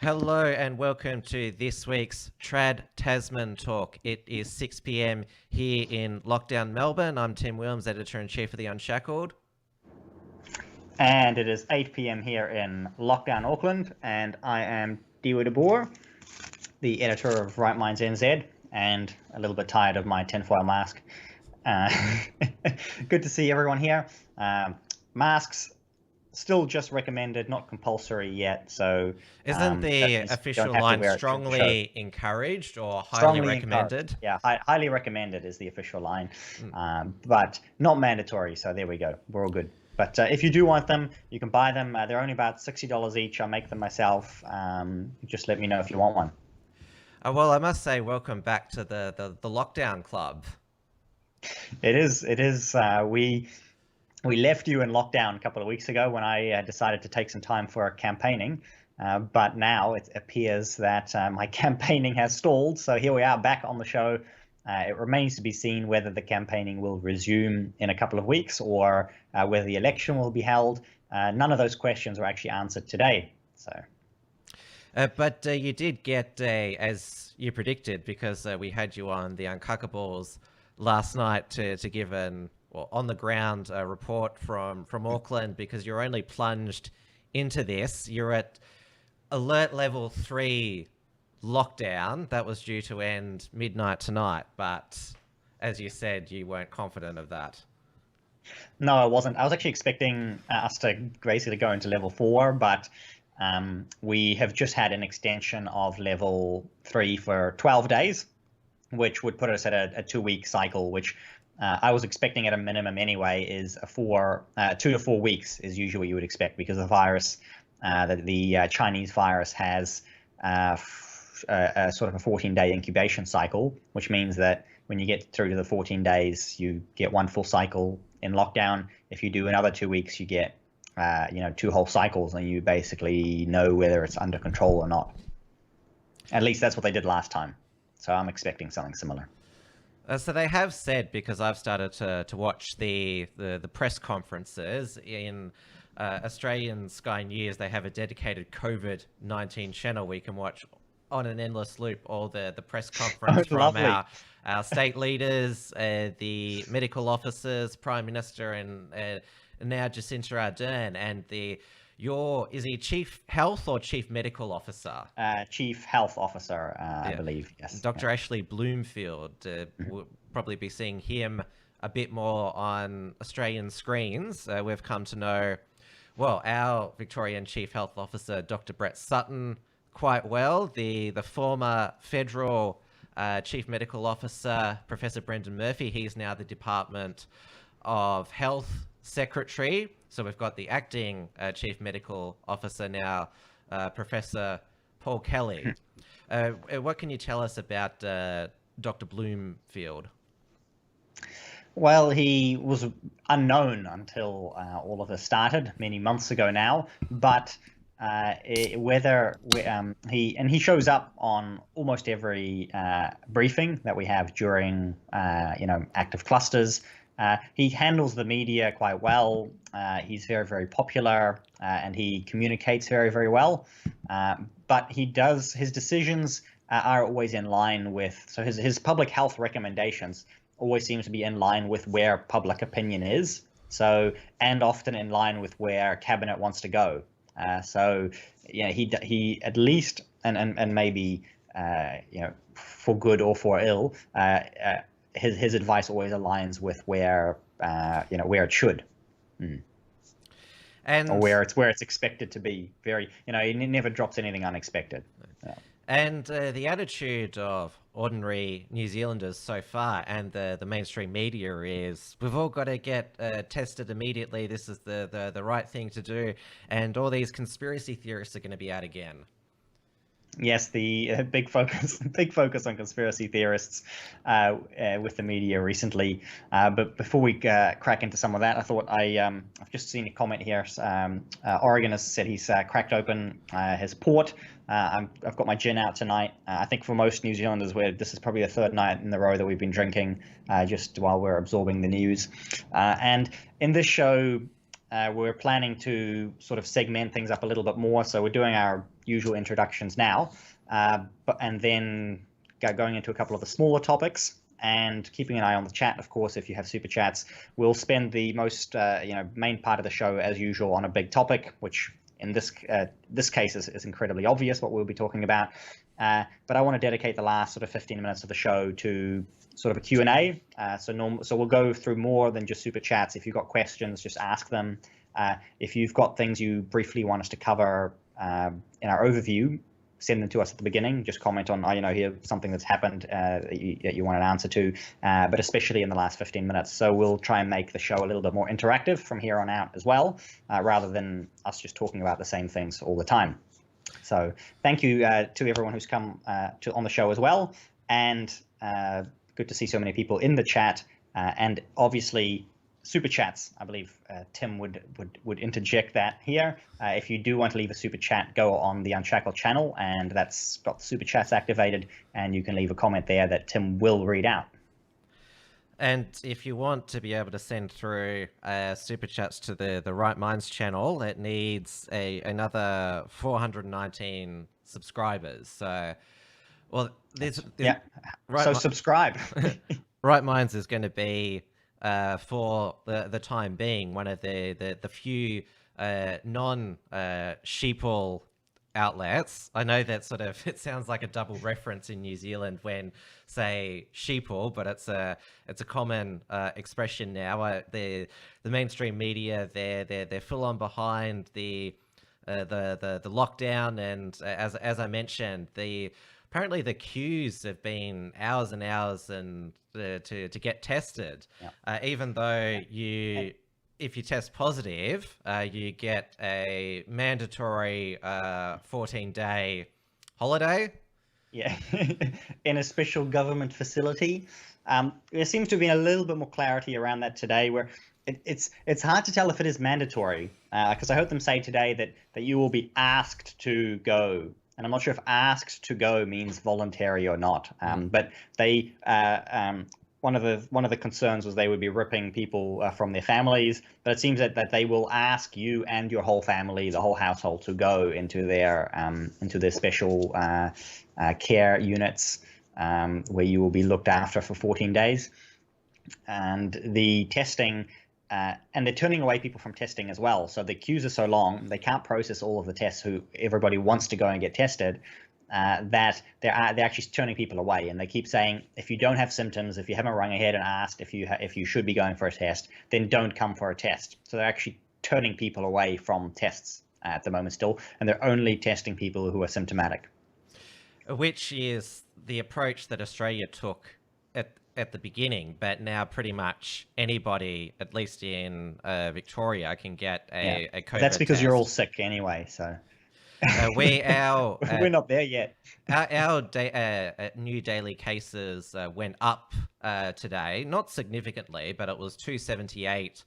Hello and welcome to this week's Trad Tasman Talk. It is 6 p.m. here in Lockdown Melbourne. I'm Tim Wilms, Editor-in-Chief of The Unshackled. And it is 8 p.m. here in Lockdown Auckland, and I am Dieuwe Boer, the editor of Right Minds NZ, and a little bit tired of my tinfoil mask. Good to see everyone here. Masks still just recommended, not compulsory yet. So isn't the official line strongly encouraged or highly recommended? Yeah, highly recommended is the official line, but not mandatory. So there we go. We're all good. But if you do want them, you can buy them. They're only about $60 each. I'll make them myself. Just let me know if you want one. Well, I must say, welcome back to the lockdown club. It is. We left you in lockdown a couple of weeks ago when I decided to take some time for campaigning. But now it appears that my campaigning has stalled. So here we are back on the show. It remains to be seen whether the campaigning will resume in a couple of weeks or whether the election will be held. None of those questions were actually answered today. So, but you did get, as you predicted, because we had you on the Uncockables last night to give an on-the-ground report from Auckland, because you're only plunged into this. You're at alert level 3 lockdown that was due to end midnight tonight, but as you said, you weren't confident of that. No, I wasn't. I was actually expecting us to basically go into level 4, but we have just had an extension of level 3 for 12 days, which would put us at a 2-week cycle, which I was expecting at a minimum anyway is 2 to 4 weeks is usually what you would expect, because the virus, the Chinese virus has a sort of a 14-day incubation cycle, which means that when you get through to the 14 days, you get 1 full cycle in lockdown. If you do another 2 weeks, you get 2 whole cycles, and you basically know whether it's under control or not. At least that's what they did last time. So I'm expecting something similar. So they have said, because I've started to watch the press conferences in Australian Sky News, they have a dedicated COVID-19 channel we can watch on an endless loop all the press conference from our state leaders, the medical officers, Prime Minister, and now Jacinda Ardern, and is he Chief Health or Chief Medical Officer? Chief Health Officer, I believe, yes. Dr. Ashley Bloomfield. We'll probably be seeing him a bit more on Australian screens. We've come to know, our Victorian Chief Health Officer, Dr. Brett Sutton, quite well. The former federal Chief Medical Officer, Professor Brendan Murphy, he's now the Department of Health Secretary. So we've got the acting Chief Medical Officer now, Professor Paul Kelly. What can you tell us about Dr. Bloomfield? Well, he was unknown until all of this started many months ago now, but he shows up on almost every briefing that we have during active clusters. He handles the media quite well. He's very, very popular, and he communicates very, very well. But his decisions are always in line with, so his public health recommendations always seems to be in line with where public opinion is. So, and often in line with where cabinet wants to go. He at least, and maybe, for good or for ill, his advice always aligns with where it should, and or where it's expected to be. Very, he never drops anything unexpected. Yeah. And the attitude of ordinary New Zealanders so far, and the mainstream media, is we've all got to get tested immediately. This is the right thing to do, and all these conspiracy theorists are going to be out again. Yes, the big focus on conspiracy theorists with the media recently. But before we crack into some of that, I thought I've just seen a comment here. Oregon has said he's cracked open his port. I've got my gin out tonight. I think for most New Zealanders, this is probably the 3rd night in a row that we've been drinking just while we're absorbing the news. And in this show, we're planning to sort of segment things up a little bit more. So we're doing our usual introductions now, and then going into a couple of the smaller topics. And keeping an eye on the chat, of course. If you have super chats, we'll spend the most main part of the show as usual on a big topic, which in this case is incredibly obvious what we'll be talking about. But I want to dedicate the last sort of 15 minutes of the show to sort of a Q&A. So we'll go through more than just super chats. If you've got questions, just ask them. If you've got things you briefly want us to cover in our overview, send them to us at the beginning. Just comment on, here something that's happened that you want an answer to, but especially in the last 15 minutes. So we'll try and make the show a little bit more interactive from here on out as well, rather than us just talking about the same things all the time. So thank you to everyone who's come on the show as well, and good to see so many people in the chat, and obviously super chats. I believe Tim would interject that here. If you do want to leave a super chat, go on the Unshackled channel, and that's got the super chats activated, and you can leave a comment there that Tim will read out. And if you want to be able to send through super chats to the Right Minds channel, it needs another 419 subscribers. So, well, there's so subscribe. Right Minds is going to be, for the time being, one of the few non-sheeple outlets. I know that sort of, it sounds like a double reference in New Zealand when say sheeple, but it's a common expression now. The mainstream media, they're full on behind the lockdown, and as I mentioned, apparently the queues have been hours and hours and to get tested. Even though if you test positive, you get a mandatory 14-day holiday. Yeah, in a special government facility. There seems to have been a little bit more clarity around that today, where it's hard to tell if it is mandatory, because I heard them say today that you will be asked to go. And I'm not sure if asked to go means voluntary or not. But they one of the concerns was they would be ripping people from their families. But it seems that they will ask you and your whole family, the whole household, to go into their special care units, where you will be looked after for 14 days. And the testing. And they're turning away people from testing as well. So the queues are so long, they can't process all of the tests who everybody wants to go and get tested, that they're actually turning people away. And they keep saying, if you don't have symptoms, if you haven't rung ahead and asked if you should be going for a test, then don't come for a test. So they're actually turning people away from tests at the moment still, and they're only testing people who are symptomatic. Which is the approach that Australia took at the beginning, but now pretty much anybody, at least in Victoria, can get a COVID That's because test. you're all sick anyway, so we're not there yet. Our new daily cases went up today, not significantly, but it was 278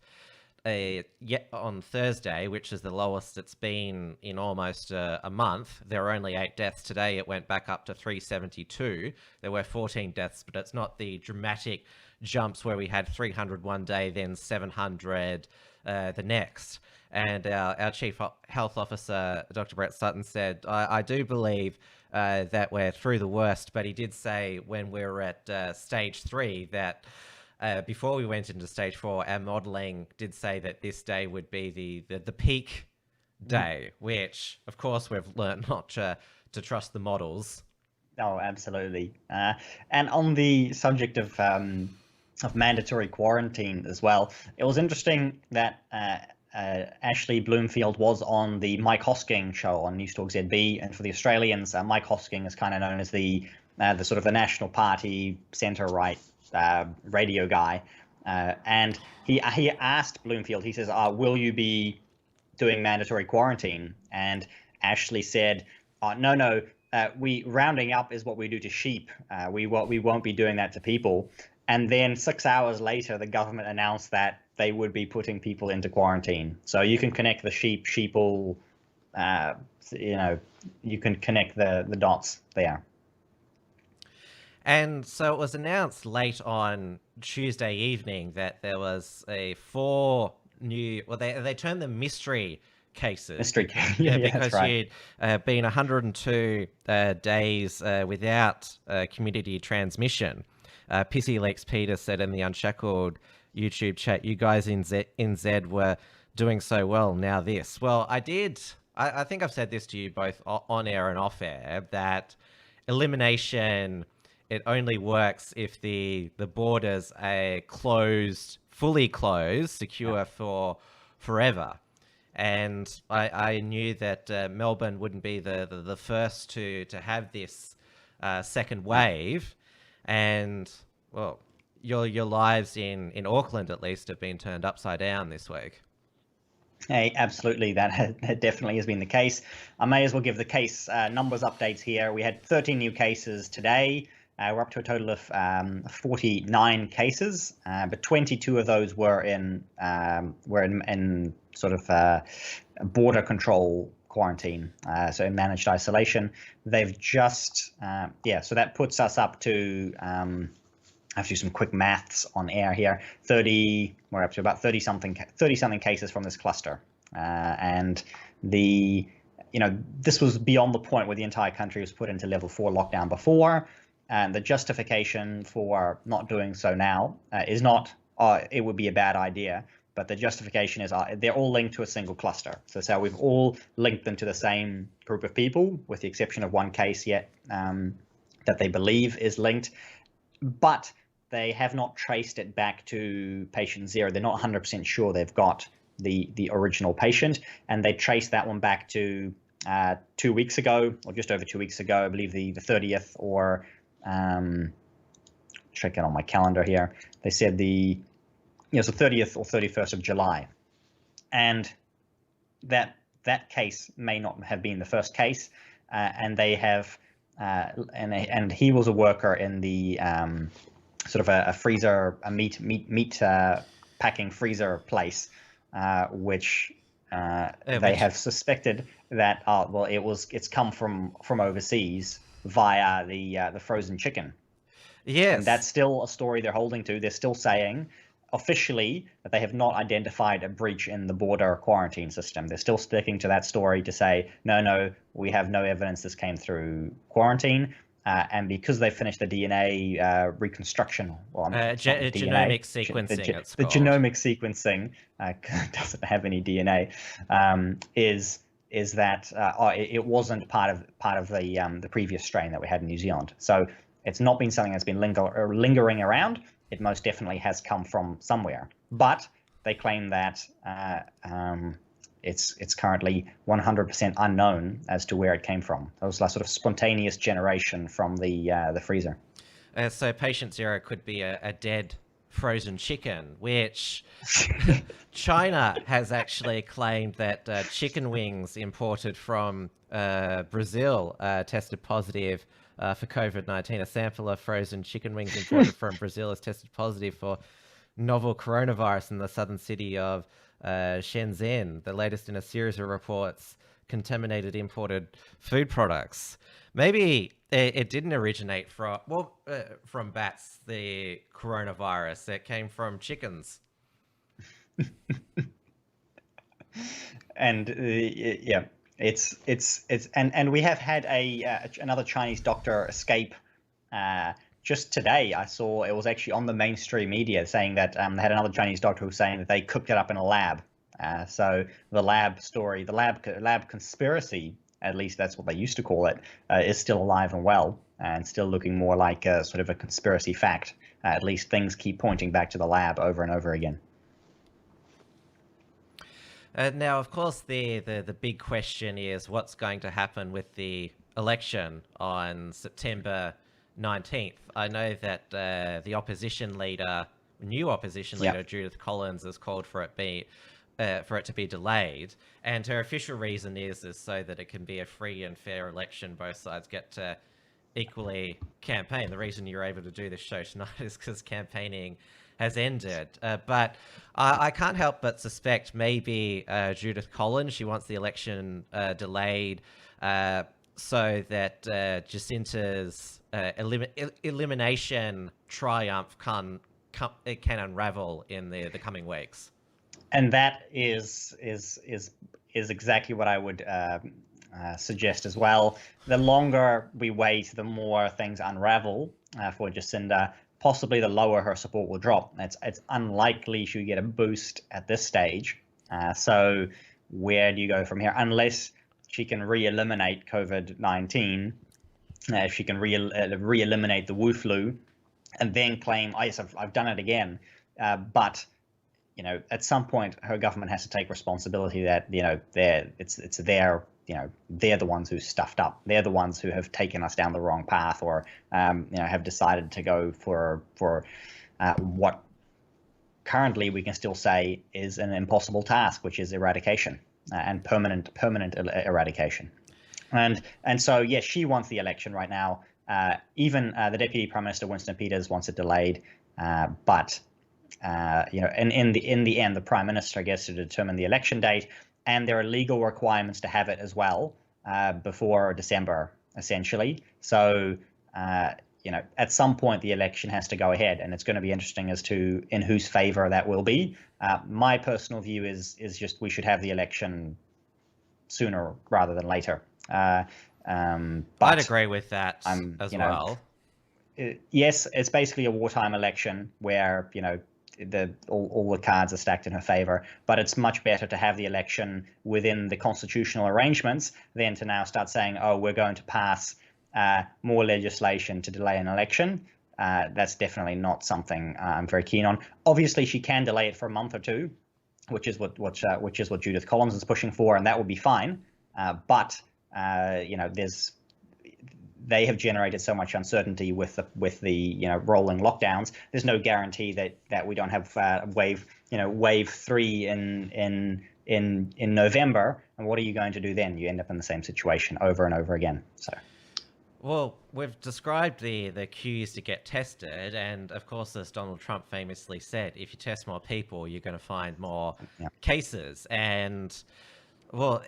on Thursday, which is the lowest it's been in almost a month. There were only 8 deaths today. It went back up to 372. There were 14 deaths, but it's not the dramatic jumps where we had 300 one day, then 700 the next. And our Chief Health Officer, Dr. Brett Sutton, said, I do believe that we're through the worst, but he did say when we were at stage 3 that before we went into stage 4, our modelling did say that this day would be the peak day, which, of course, we've learned not to trust the models. Oh, absolutely. And on the subject of mandatory quarantine as well, it was interesting that Ashley Bloomfield was on the Mike Hosking show on News Talk ZB, and for the Australians, Mike Hosking is kind of known as the sort of the National Party centre-right radio guy, and he asked Bloomfield, he says, will you be doing mandatory quarantine? And Ashley said, no, we rounding up is what we do to sheep. We won't be doing that to people. And then 6 hours later, the government announced that they would be putting people into quarantine. So you can connect the sheeple, you can connect the dots there. And so it was announced late on Tuesday evening that there was 4 new, well, they termed them mystery cases. Mystery yeah, that's Because right. you'd been 102 days without community transmission. Pissy Lex Peter said in the Unshackled YouTube chat, you guys in Z were doing so well, now this. Well, I think I've said this to you both on air and off air, that elimination, it only works if the borders are closed, fully closed, secure for forever. And I knew that Melbourne wouldn't be the first to have this second wave. And, well, your lives in Auckland, at least, have been turned upside down this week. Hey, absolutely. That definitely has been the case. I may as well give the case numbers updates here. We had 13 new cases today. We're up to a total of 49 cases, but 22 of those were in sort of border control quarantine, so in managed isolation. They've just so that puts us up to I have to do some quick maths on air here. We're up to about 30 something cases from this cluster, and this was beyond the point where the entire country was put into level 4 lockdown before. And the justification for not doing so now is not, it would be a bad idea, but the justification is they're all linked to a single cluster. So we've all linked them to the same group of people, with the exception of one case yet that they believe is linked. But they have not traced it back to patient 0. They're not 100% sure they've got the original patient, and they traced that one back to 2 weeks ago, or just over 2 weeks ago, I believe the 30th, or check it on my calendar here. They said the 30th or 31st of July, and that case may not have been the first case, and they have and he was a worker in the sort of a freezer, a meat packing freezer place, which they have suspected that it's come from overseas via the frozen chicken. Yes. And that's still a story they're holding to. They're still saying officially that they have not identified a breach in the border quarantine system. They're still sticking to that story to say, no, we have no evidence this came through quarantine. And because they finished the DNA reconstruction, genomic sequencing, the genomic sequencing doesn't have any DNA, is that it wasn't part of the previous strain that we had in New Zealand. So it's not been something that's been lingering around. It most definitely has come from somewhere. But they claim that it's currently 100% unknown as to where it came from. It was like sort of spontaneous generation from the freezer. So patient 0 could be a dead frozen chicken, which China has actually claimed that chicken wings imported from Brazil tested positive for COVID-19. A sample of frozen chicken wings imported from Brazil has tested positive for novel coronavirus in the southern city of Shenzhen, the latest in a series of reports contaminated imported food products. Maybe it didn't originate from bats, the coronavirus. It came from chickens. And it's and we have had another Chinese doctor escape. Just today, I saw it was actually on the mainstream media saying that they had another Chinese doctor who was saying that they cooked it up in a lab. So the lab story, the lab conspiracy, at least that's what they used to call it, is still alive and well, and still looking more like a sort of a conspiracy fact. At least things keep pointing back to the lab over and over again. Now, of course, the big question is what's going to happen with the election on September 19th. I know that the new opposition leader, Judith Collins, has called for it to be delayed, and her official reason is so that it can be a free and fair election. Both sides get to equally campaign. The reason you're able to do this show tonight is because campaigning has ended. But I can't help but suspect maybe Judith Collins, she wants the election delayed so that Jacinta's elimination triumph can unravel in the coming weeks. And that is is exactly what I would suggest as well. The longer we wait, the more things unravel for Jacinda. Possibly the lower her support will drop. It's unlikely she'll get a boost at this stage. So where do you go from here? Unless she can re-eliminate COVID-19, if she can re-eliminate the Wu flu, and then claim, oh, yes, I've done it again. But at some point, her government has to take responsibility that it's they're the ones who stuffed up. They're the ones who have taken us down the wrong path, or have decided to go for what currently we can still say is an impossible task, which is eradication and permanent eradication. And so yes, she wants the election right now. Even the Deputy Prime Minister Winston Peters wants it delayed, but in the end, the Prime Minister gets to determine the election date, and there are legal requirements to have it as well before December, essentially. So at some point the election has to go ahead, and it's going to be interesting as to in whose favor that will be. My personal view is just we should have the election sooner rather than later. But I'd agree with that as well. Yes, it's basically a wartime election where all the cards are stacked in her favor, but it's much better to have the election within the constitutional arrangements than to now start saying, oh, we're going to pass more legislation to delay an election. That's definitely not something I'm very keen on. Obviously, she can delay it for a month or two, which is what Judith Collins is pushing for, and that would be fine. But they have generated so much uncertainty with the rolling lockdowns. There's no guarantee that we don't have wave 3 in November. And what are you going to do then? You end up in the same situation over and over again. So. Well, we've described the queues to get tested, and of course, as Donald Trump famously said, if you test more people, you're going to find more cases. And well,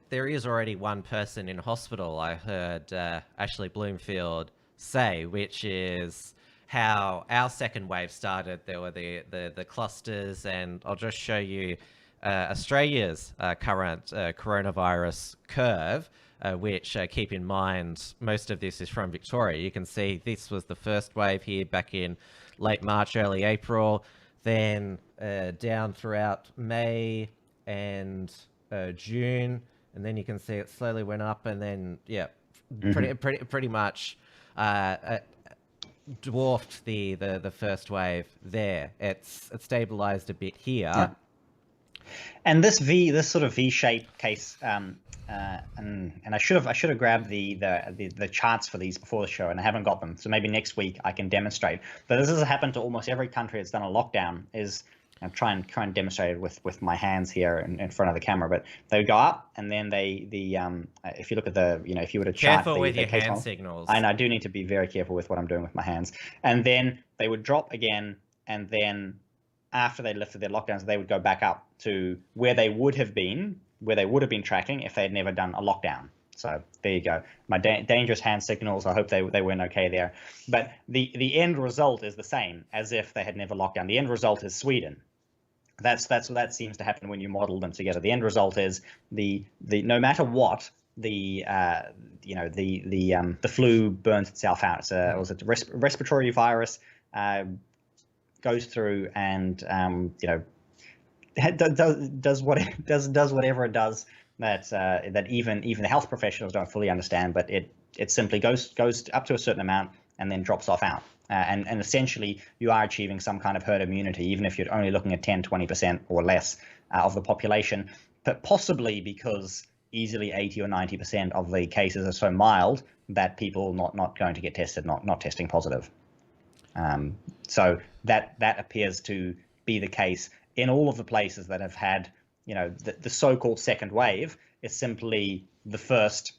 there is already one person in hospital, I heard Ashley Bloomfield say, which is how our second wave started. There were the clusters, and I'll just show you Australia's current coronavirus curve, which keep in mind, most of this is from Victoria. You can see this was the first wave here back in late March, early April, then down throughout May and June, and then you can see it slowly went up, and then pretty much dwarfed the first wave there. It's stabilized a bit here. Yeah. And this sort of V-shaped case, and I should have grabbed the charts for these before the show, and I haven't got them. So maybe next week I can demonstrate. But this has happened to almost every country that's done a lockdown. I'm trying to demonstrate it with my hands here in front of the camera, but they would go up, and then if you look at if you were to chart careful with your hand model, signals. I do need to be very careful with what I'm doing with my hands. And then they would drop again, and then after they lifted their lockdowns, they would go back up to where they would have been tracking if they had never done a lockdown. So there you go. My dangerous hand signals. I hope they went okay there. But the end result is the same as if they had never locked down. The end result is Sweden. That's what that seems to happen when you model them together. The end result is the no matter what, the flu burns itself out. It was a respiratory virus, goes through and does whatever it does that even the health professionals don't fully understand, but it simply goes up to a certain amount and then drops off out. And essentially you are achieving some kind of herd immunity, even if you're only looking at 10, 20% or less of the population, but possibly because easily 80 or 90% of the cases are so mild that people not going to get tested, not testing positive. So that appears to be the case in all of the places that have had, the so-called second wave is simply the first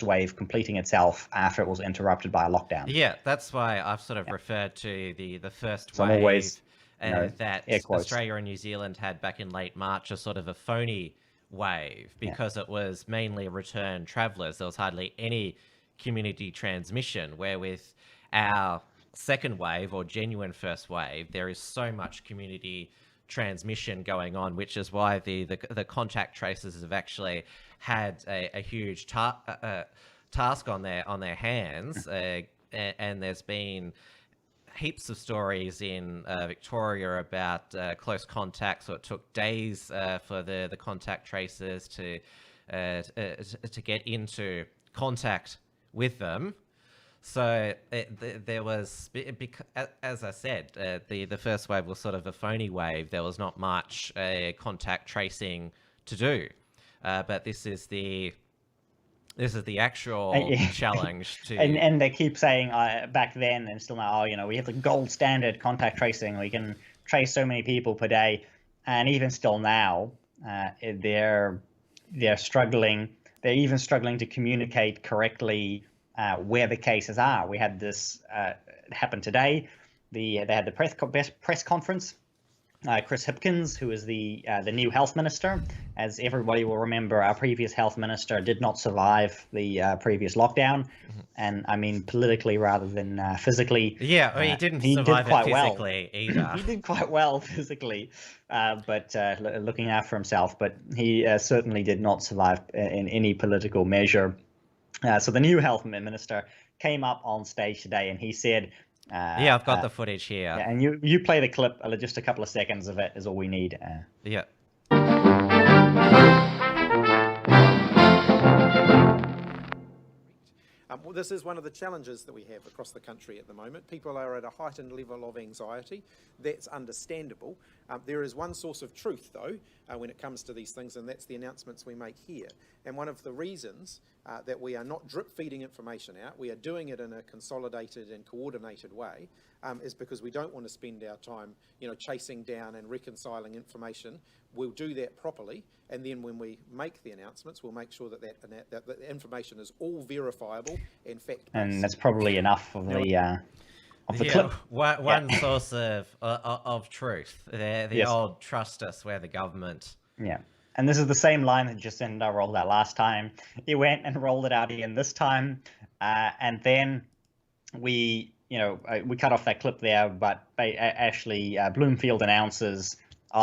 wave completing itself after it was interrupted by a lockdown. Yeah, that's why I've sort of referred to the first so wave always, that Australia and New Zealand had back in late March as sort of a phony wave because it was mainly return travellers. There was hardly any community transmission, where with our second wave or genuine first wave, there is so much community transmission going on, which is why the contact tracers have actually had a huge task on their hands, and there's been heaps of stories in Victoria about close contacts. So it took days for the contact tracers to get into contact with them. So there was, as I said, the first wave was sort of a phony wave. There was not much contact tracing to do, but this is the actual challenge to. And they keep saying back then and still now, we have the gold standard contact tracing. We can trace so many people per day, and even still now, they're struggling. They're even struggling to communicate correctly where the cases are. We had this happen today. They had the press conference. Chris Hipkins, who is the new health minister, as everybody will remember, our previous health minister did not survive the previous lockdown, and I mean politically rather than physically. Yeah, he didn't survive it physically either. He did quite well physically, but looking after himself. But he certainly did not survive in any political measure. So the new health minister came up on stage today, and he said. Yeah, I've got the footage here. Yeah, and you play the clip. Just a couple of seconds of it is all we need. Yeah. Well, this is one of the challenges that we have across the country at the moment. People are at a heightened level of anxiety. That's understandable. There is one source of truth, though, when it comes to these things, and that's the announcements we make here. And one of the reasons that we are not drip-feeding information out, we are doing it in a consolidated and coordinated way, is because we don't want to spend our time, chasing down and reconciling information. We'll do that properly, and then when we make the announcements, we'll make sure that the information is all verifiable and fact-based. And that's probably enough of the clip. One source of truth. The old trust us, we're the government. Yeah. And this is the same line that Jacinda rolled out last time. He went and rolled it out again this time. And then we cut off that clip there, but Ashley Bloomfield announces,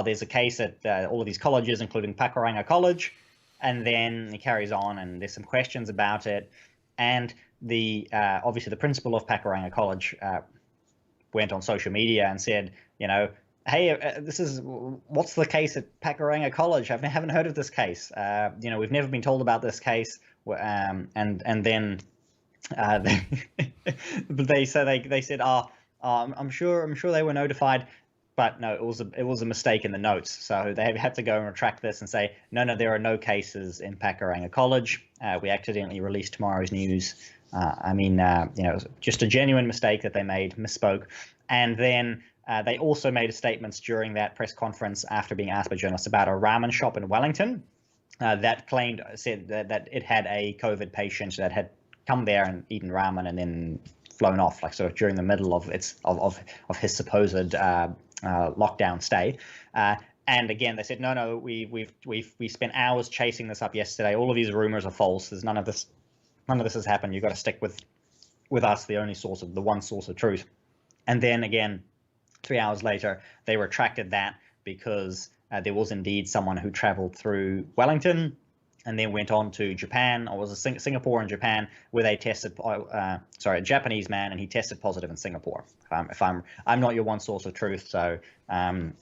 there's a case at all of these colleges, including Pakuranga College. And then he carries on, and there's some questions about it. And obviously the principal of Pakuranga College went on social media and said, hey, what's the case at Pakuranga College? I haven't heard of this case. We've never been told about this case. And then they said, I'm sure they were notified, but no, it was a mistake in the notes. So they had to go and retract this and say, no, there are no cases in Pakuranga College. We accidentally released tomorrow's news. Just a genuine mistake that they made, misspoke. And then they also made statements during that press conference after being asked by journalists about a ramen shop in Wellington that said that it had a COVID patient that had come there and eaten ramen and then flown off, during the middle of his supposed lockdown stay. And again, they said, no, we spent hours chasing this up yesterday. All of these rumors are false. There's none of this has happened. You've got to stick with us, the one source of truth. And then again, 3 hours later, they retracted that because there was indeed someone who traveled through Wellington and then went on to Japan, or was it Singapore and Japan, where they tested, a Japanese man, and he tested positive in Singapore. I'm not your one source of truth, so I'm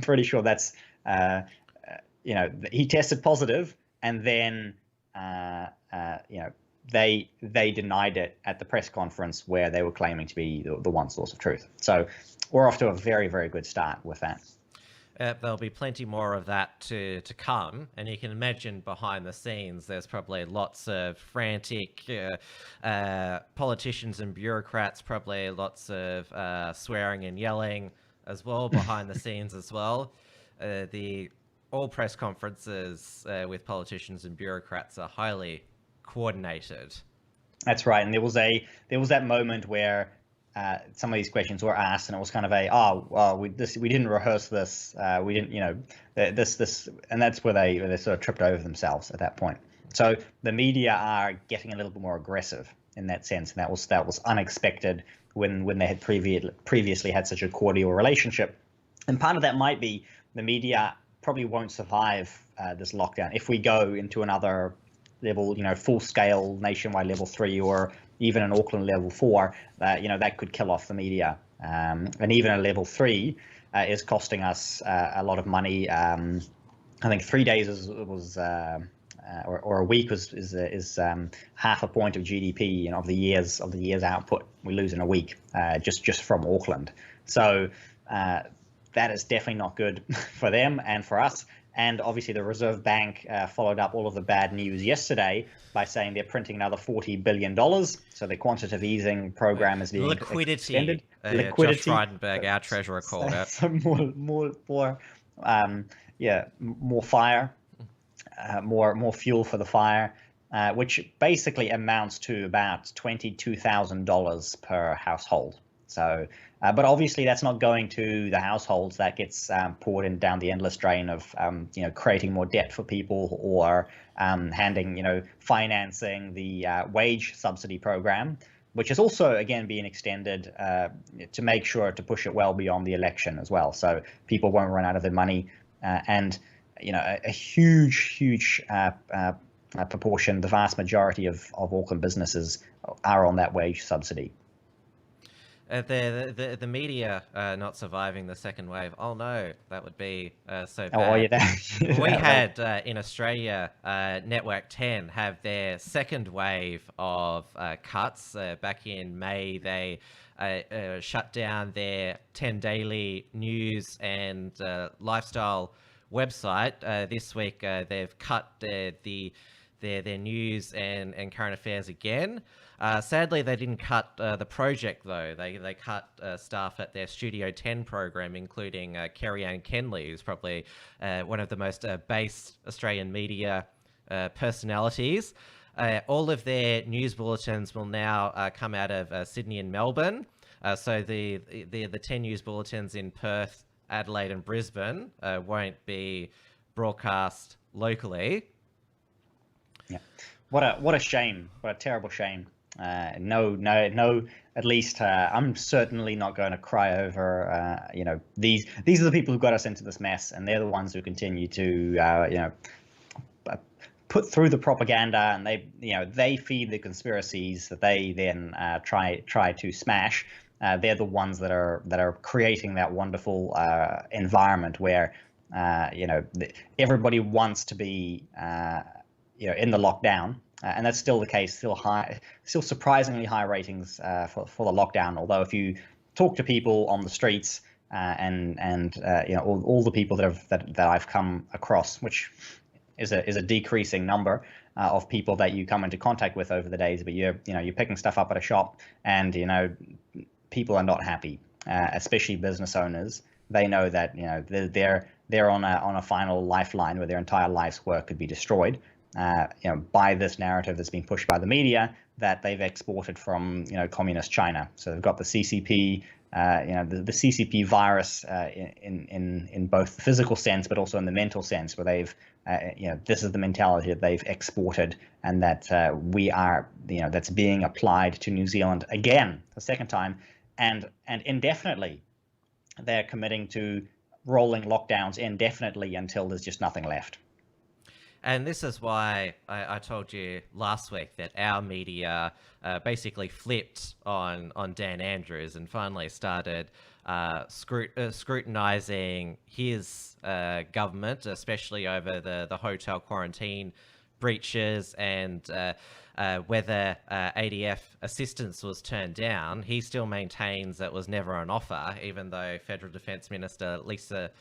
pretty sure that's, he tested positive, and then, they denied it at the press conference where they were claiming to be the one source of truth. So we're off to a very, very good start with that. There'll be plenty more of that to come, and you can imagine behind the scenes there's probably lots of frantic politicians and bureaucrats, probably lots of swearing and yelling as well behind the scenes as well. All press conferences with politicians and bureaucrats are highly coordinated. That's right, and there was that moment where some of these questions were asked, and it was kind of we didn't rehearse this, we didn't, this, and that's where they sort of tripped over themselves at that point. So the media are getting a little bit more aggressive in that sense, and that was unexpected when they had previously had such a cordial relationship. And part of that might be the media probably won't survive this lockdown. If we go into another level, full scale nationwide level 3, or even an Auckland level 4, that could kill off the media. And even a level 3 is costing us a lot of money. I think 3 days or a week is half a point of GDP, of the year's output we lose in a week, just from Auckland. So that is definitely not good for them and for us. And obviously the Reserve Bank followed up all of the bad news yesterday by saying they're printing another $40 billion. So the quantitative easing program is being extended. Josh Frydenberg, our treasurer, called out. So more fire, more fuel for the fire, which basically amounts to about $22,000 per household. So, but obviously that's not going to the households. That gets poured in down the endless drain of creating more debt for people, or financing the wage subsidy program, which is also again being extended to make sure to push it well beyond the election as well, so people won't run out of their money. And a huge proportion, the vast majority of Auckland businesses are on that wage subsidy. The media not surviving the second wave. Oh no, that would be so bad. Oh, yeah, we had in Australia, Network 10 have their second wave of cuts. Back in May, they shut down their 10 Daily news and lifestyle website. This week, they've cut their news and current affairs again. Sadly, they didn't cut the project, though. They cut staff at their Studio 10 program, including Kerry-Ann Kenley, who's probably one of the most based Australian media personalities. All of their news bulletins will now come out of Sydney and Melbourne. So the 10 news bulletins in Perth, Adelaide and Brisbane won't be broadcast locally. Yeah, what a shame! What a terrible shame. No. At least I'm certainly not going to cry over. These are the people who got us into this mess, and they're the ones who continue to put through the propaganda, and they feed the conspiracies that they then try to smash. They're the ones that are creating that wonderful environment where everybody wants to be in the lockdown. And that's still the case, still surprisingly high ratings for the lockdown. Although if you talk to people on the streets and all the people that I've come across, which is a decreasing number of people that you come into contact with over the days, but you're picking stuff up at a shop, and people are not happy, especially business owners. They know that they're on a final lifeline where their entire life's work could be destroyed. By this narrative that's been pushed by the media that they've exported from communist China. So they've got the CCP, the CCP virus in both the physical sense, but also in the mental sense, where they've this is the mentality that they've exported, and that we are that's being applied to New Zealand again, the second time, and indefinitely. They're committing to rolling lockdowns indefinitely until there's just nothing left. And this is why I told you last week that our media basically flipped on Dan Andrews and finally started scrutinizing his government, especially over the hotel quarantine breaches and whether ADF assistance was turned down. He still maintains that was never on offer, even though Federal Defence Minister Linda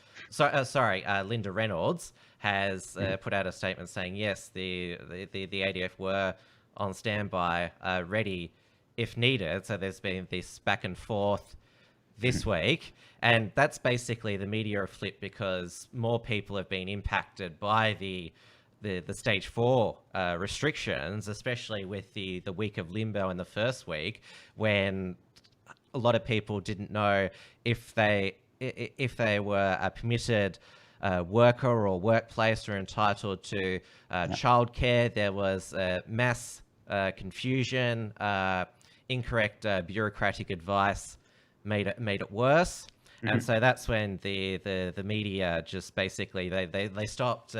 Reynolds has put out a statement saying yes, the ADF were on standby, ready if needed. So there's been this back and forth this week, and that's basically the media flip because more people have been impacted by the stage 4 restrictions, especially with the week of limbo in the first week, when a lot of people didn't know if they were a permitted worker or workplace or entitled to childcare. There was mass confusion, incorrect bureaucratic advice made it worse. And so that's when the media just basically they stopped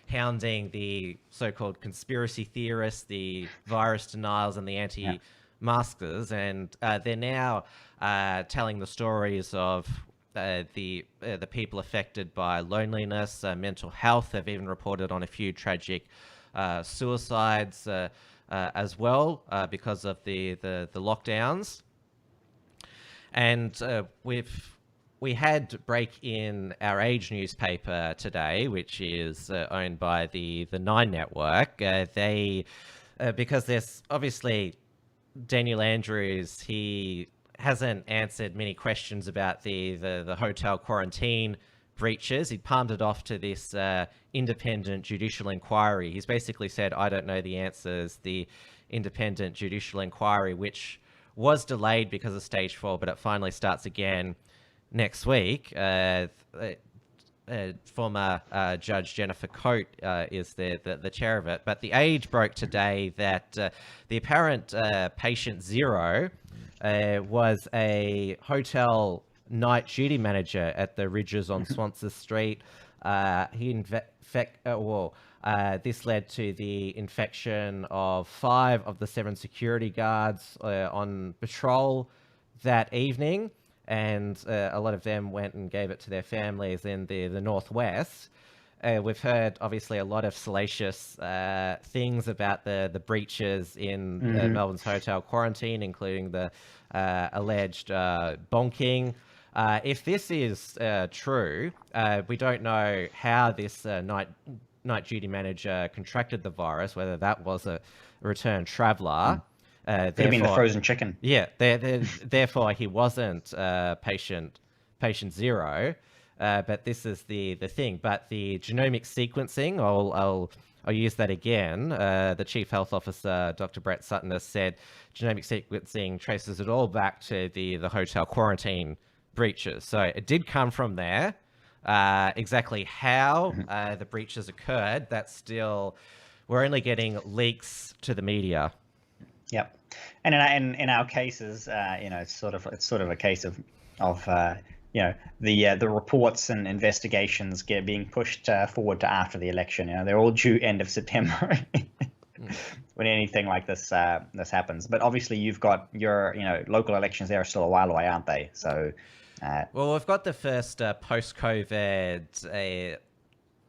hounding the so-called conspiracy theorists, the virus denials, and the anti-maskers, and they're now telling the stories of the people affected by loneliness, mental health. They've even reported on a few tragic suicides as well because of the lockdowns. And we had break in Our Age newspaper today, which is owned by the Nine Network. They because there's obviously Daniel Andrews, he hasn't answered many questions about the hotel quarantine breaches. He palmed it off to this independent judicial inquiry. He's basically said, I don't know the answers. The independent judicial inquiry, which was delayed because of stage 4, but it finally starts again next week. Former Judge Jennifer Coate is the chair of it. But The Age broke today that the apparent patient zero was a hotel night duty manager at the Ridges on Swansea Street. This led to the infection of 5 of the 7 security guards on patrol that evening, and a lot of them went and gave it to their families in the northwest. We've heard, obviously, a lot of salacious things about the breaches in Melbourne's hotel quarantine, including the alleged bonking. If this is true, we don't know how this night duty manager contracted the virus, whether that was a return traveller. Could have been the frozen chicken. Yeah, therefore he wasn't patient zero. But this is the thing. But the genomic sequencing, I'll use that again. The Chief Health Officer, Dr. Brett Sutton, has said genomic sequencing traces it all back to the hotel quarantine breaches. So it did come from there. Exactly how the breaches occurred, that's still, we're only getting leaks to the media. Yep, and in our cases, it's sort of a case of the reports and investigations being pushed forward to after the election. They're all due end of September when anything like this happens. But obviously, you've got your local elections there are still a while away, aren't they? So. Well, we've got the first post-COVID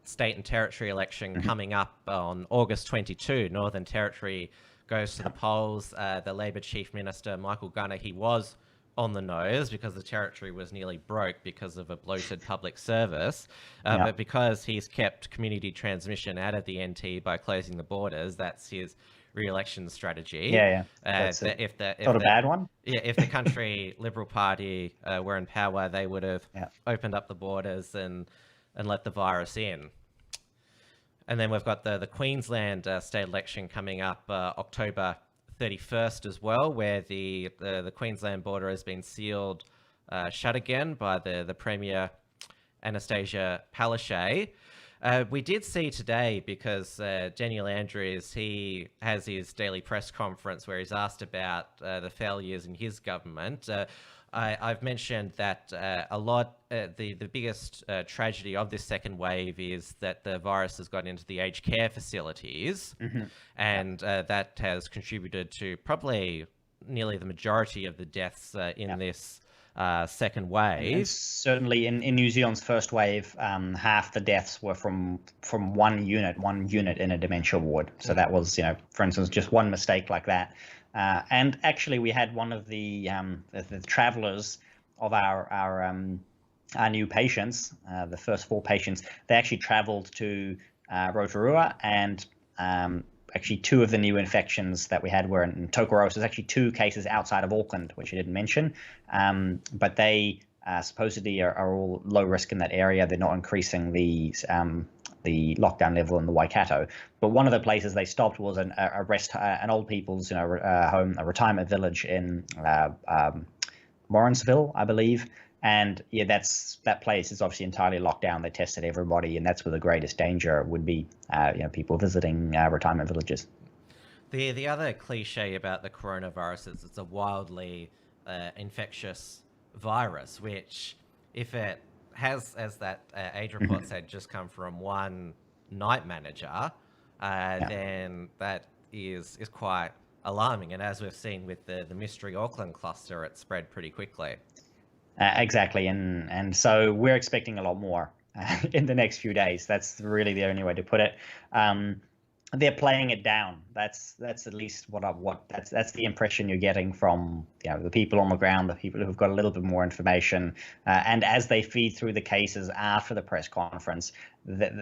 state and territory election coming up on August 22. Northern Territory goes to the polls. The Labor Chief Minister, Michael Gunner, he was on the nose because the territory was nearly broke because of a bloated public service. But because he's kept community transmission out of the NT by closing the borders, that's his re-election strategy. Not a bad one. Yeah, if the country Liberal Party were in power, they would have opened up the borders and let the virus in. And then we've got the Queensland state election coming up October 31st as well, where the Queensland border has been sealed shut again by the Premier Anastasia Palaszczuk. We did see today, because Daniel Andrews, he has his daily press conference where he's asked about the failures in his government. I've mentioned that the biggest tragedy of this second wave is that the virus has got into the aged care facilities, and that has contributed to probably nearly the majority of the deaths in this second wave. And certainly in New Zealand's first wave, half the deaths were from one unit in a dementia ward. So that was, for instance, just one mistake like that. And actually, we had one of the travellers of our new patients, the first 4 patients. They actually travelled to Rotorua, and actually 2 of the new infections that we had were in Tokoroa. So there's actually 2 cases outside of Auckland, which I didn't mention. But they supposedly are all low risk in that area. They're not increasing the lockdown level in the Waikato. But one of the places they stopped was an old people's home, a retirement village in Morrinsville, I believe. And that place is obviously entirely locked down. They tested everybody, and that's where the greatest danger would be. People visiting retirement villages. The other cliche about the coronavirus is it's a wildly infectious virus, which if it has, as that age report said, just come from one night manager, then that is quite alarming. And as we've seen with the mystery Auckland cluster, it spread pretty quickly. Exactly, and so we're expecting a lot more in the next few days. That's really the only way to put it. They're playing it down. That's at least that's the impression you're getting from the people on the ground, the people who've got a little bit more information, and as they feed through the cases after the press conference,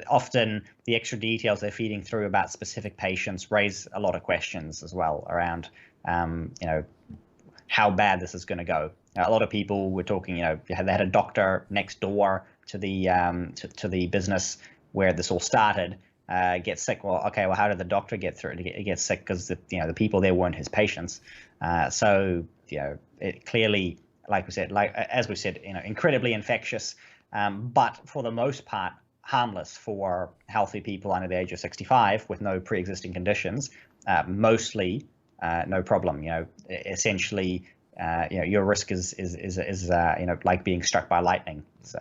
often the extra details they're feeding through about specific patients raise a lot of questions as well around how bad this is going to go. A lot of people were talking, they had a doctor next door to the business where this all started. Get sick. Well, okay. Well, how did the doctor get through it? Get sick because the people there weren't his patients. So it clearly, as we said, incredibly infectious, but for the most part harmless for healthy people under the age of 65 with no pre-existing conditions. Mostly no problem. Essentially, your risk is like being struck by lightning. So.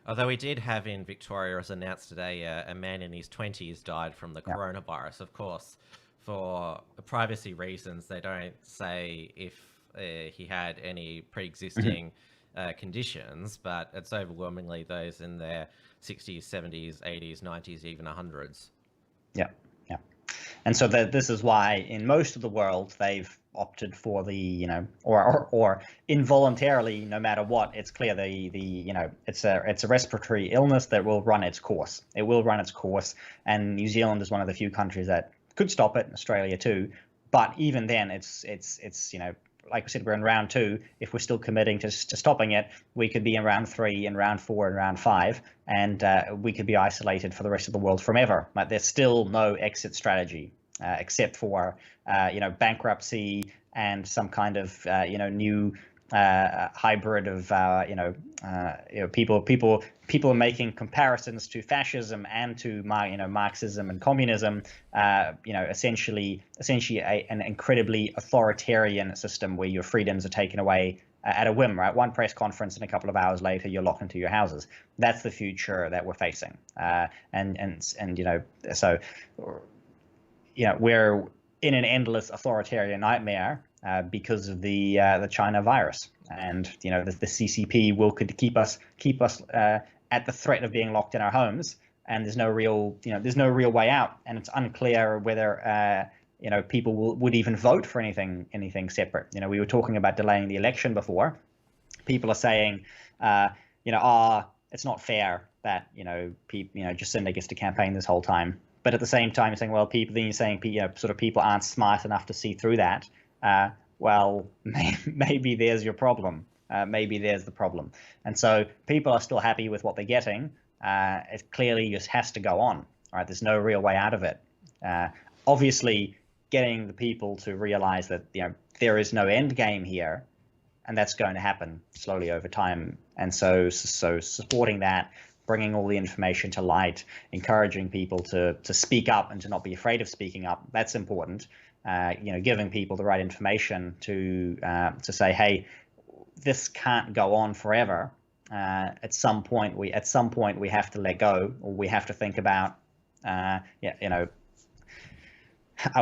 Although we did have in Victoria, as announced today, a man in his 20s died from the coronavirus. Of course, for privacy reasons, they don't say if he had any pre-existing conditions, but it's overwhelmingly those in their 60s, 70s, 80s, 90s, even 100s. Yeah. And so this is why in most of the world they've opted for the or involuntarily, no matter what, it's clear it's a respiratory illness that will run its course. It will run its course, and New Zealand is one of the few countries that could stop it, Australia too. But even then, it's like we said, we're in round 2. If we're still committing to stopping it, we could be in round 3, in round 4, and round 5, and we could be isolated for the rest of the world forever. But there's still no exit strategy except for bankruptcy and some kind of new hybrid of people are making comparisons to fascism and to Marxism and communism. Essentially an incredibly authoritarian system where your freedoms are taken away at a whim. Right, one press conference and a couple of hours later you're locked into your houses. That's the future that we're facing. So we're in an endless authoritarian nightmare because of the China virus, and the CCP could keep us at the threat of being locked in our homes, and there's no real way out, and it's unclear whether people would even vote for anything separate. We were talking about delaying the election before. People are saying, it's not fair that Jacinda gets to campaign this whole time. But at the same time, you're saying, well, people aren't smart enough to see through that. Well, maybe there's your problem. Maybe there's the problem. And so people are still happy with what they're getting. It clearly just has to go on. Right? There's no real way out of it. Obviously, getting the people to realize that there is no end game here, and that's going to happen slowly over time. And so supporting that, bringing all the information to light, encouraging people to speak up and to not be afraid of speaking up. That's important. Giving people the right information to say, hey, this can't go on forever. At some point we have to let go, or we have to think about, are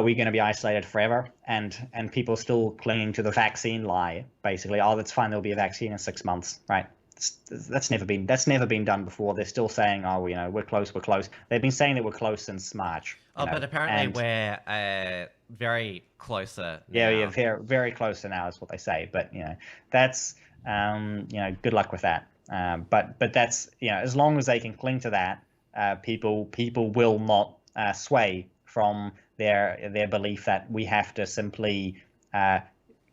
we going to be isolated forever? And people still clinging to the vaccine lie, basically. Oh, that's fine. There'll be a vaccine in 6 months, right? That's never been done before. They're still saying, oh, we're close. They've been saying that we're close since March. But apparently we're very closer now. Yeah, very, very closer now is what they say. But that's good luck with that. But that's as long as they can cling to that, people will not sway from their belief that we have to simply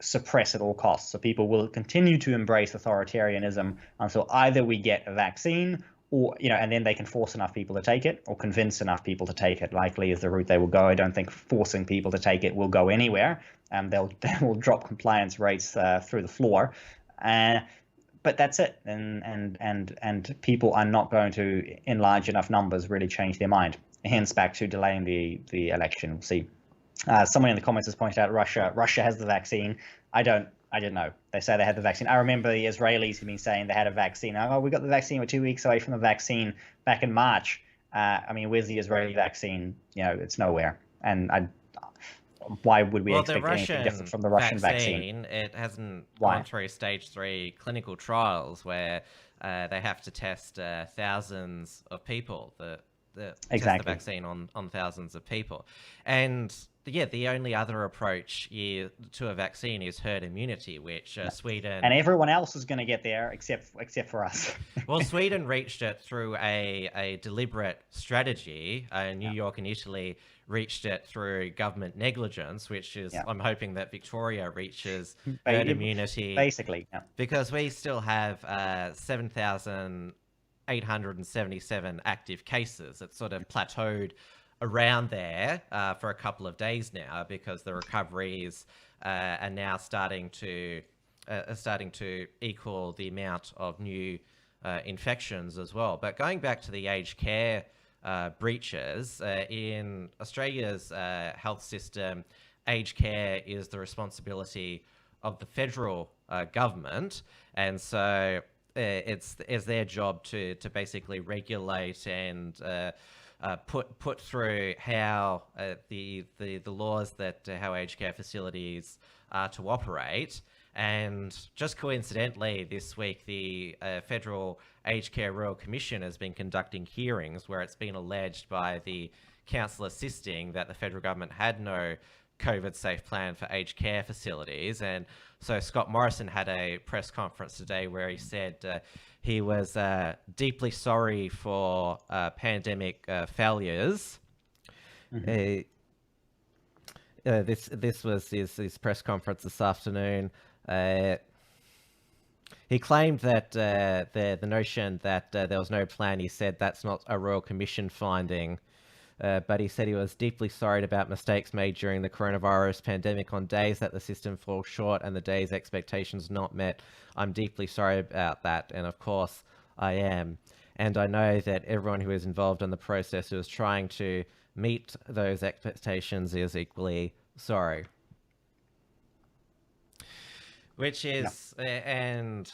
suppress at all costs. So people will continue to embrace authoritarianism until either we get a vaccine, or and then they can force enough people to take it, or convince enough people to take it. Likely is the route they will go. I don't think forcing people to take it will go anywhere. They will drop compliance rates through the floor. But that's it, and people are not going to, in large enough numbers, really change their mind. Hence, back to delaying the election. We'll see. Someone in the comments has pointed out Russia has the vaccine. I don't I didn't know. They say they had the vaccine. I remember the Israelis have been saying they had a vaccine. Oh, we got the vaccine. We're 2 weeks away from the vaccine back in March. I mean, where's the Israeli vaccine? It's nowhere. And why would we expect anything different from the Russian vaccine? It hasn't gone through stage 3 clinical trials where they have to test thousands of people. Test the vaccine on thousands of people. And the only other approach to a vaccine is herd immunity, which Sweden... And everyone else is going to get there except for us. Well, Sweden reached it through a deliberate strategy. New York and Italy reached it through government negligence, which is, I'm hoping that Victoria reaches herd immunity. Basically, because we still have 7,877 active cases. It's sort of plateaued around there for a couple of days now, because the recoveries are now starting to equal the amount of new infections as well. But going back to the aged care breaches, in Australia's health system, aged care is the responsibility of the federal government, and so it's their job to basically regulate and put through how the laws that how aged care facilities are to operate. And just coincidentally, this week, the Federal Aged Care Royal Commission has been conducting hearings where it's been alleged by the council assisting that the federal government had no COVID-safe plan for aged care facilities. And so Scott Morrison had a press conference today where he said he was deeply sorry for pandemic failures. Mm-hmm. This was his press conference this afternoon. He claimed that the notion that there was no plan, he said that's not a Royal Commission finding, but he said he was deeply sorry about mistakes made during the coronavirus pandemic on days that the system falls short and the days expectations not met. I'm deeply sorry about that, and of course I am. And I know that everyone who is involved in the process who is trying to meet those expectations is equally sorry. Which is, and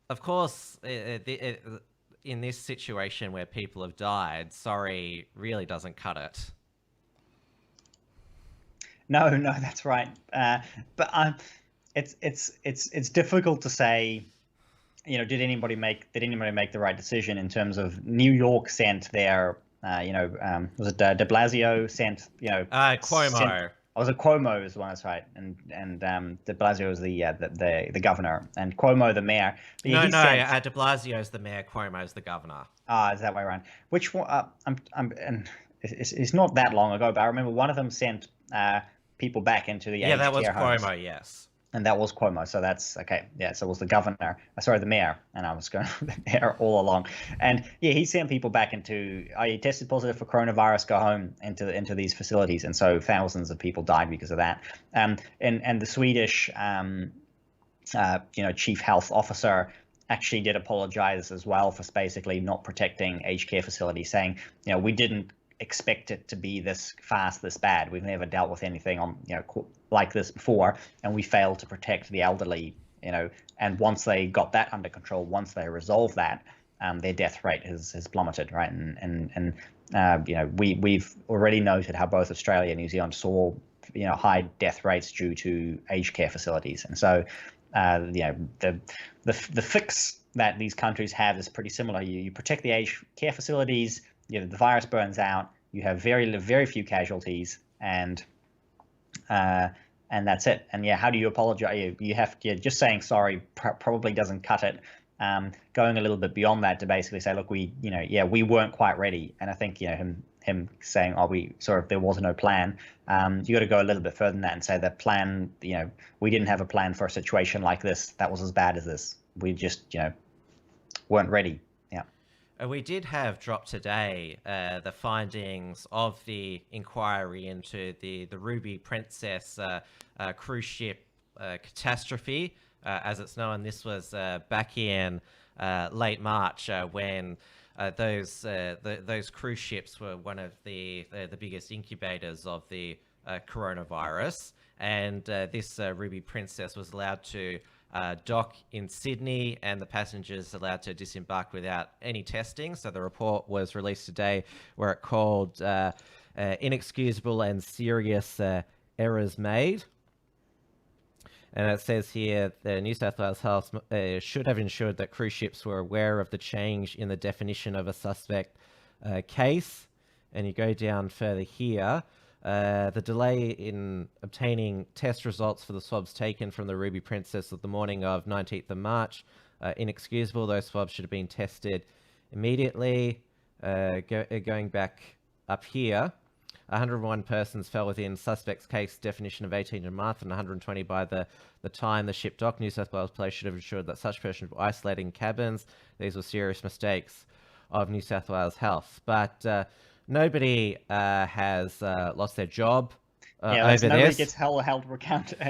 of course, in this situation where people have died, sorry really doesn't cut it. No, that's right. But it's difficult to say. Did anybody make the right decision in terms of New York sent their, was it De Blasio sent, Cuomo. Was it Cuomo is the one, that's right, and De Blasio is the governor, and Cuomo the mayor. De Blasio is the mayor, Cuomo is the governor. Is that way around? Which one? And it's not that long ago, but I remember one of them sent people back into the aged that was care Cuomo, homes. yes. And that was Cuomo, so that's okay. Yeah, so it was the governor. Sorry, the mayor, and I was going the mayor all along. And he sent people back into. He tested positive for coronavirus, go home into these facilities, and so thousands of people died because of that. And the Swedish, chief health officer actually did apologize as well for basically not protecting aged care facilities, saying, we didn't expect it to be this fast, this bad. We've never dealt with anything on like this before, and we failed to protect the elderly. And once they got that under control, once they resolved that, their death rate has plummeted, right? And we've already noted how both Australia and New Zealand saw high death rates due to aged care facilities, and so the fix that these countries have is pretty similar. You protect the aged care facilities. The virus burns out. You have very few casualties, and that's it. And how do you apologize? You have to just saying sorry probably doesn't cut it. Going a little bit beyond that to basically say, look, we weren't quite ready. And I think him saying, there was no plan. You got to go a little bit further than that and say that plan. We didn't have a plan for a situation like this that was as bad as this. We just weren't ready. We did have dropped today the findings of the inquiry into the Ruby Princess cruise ship catastrophe, as it's known. This was back in late March when those cruise ships were one of the biggest incubators of the coronavirus. and this Ruby Princess was allowed to dock in Sydney, and the passengers allowed to disembark without any testing. So the report was released today, where it called inexcusable and serious errors made. And it says here, the New South Wales Health should have ensured that cruise ships were aware of the change in the definition of a suspect case. And you go down further here. The delay in obtaining test results for the swabs taken from the Ruby Princess of the morning of 19th of March, inexcusable. Those swabs should have been tested immediately. Going back up here, 101 persons fell within suspect's case definition of 18 a month, and 120 by the time the ship docked. New South Wales Police should have ensured that such persons were isolated in cabins. These were serious mistakes of New South Wales Health. But nobody has lost their job over nobody this. Gets held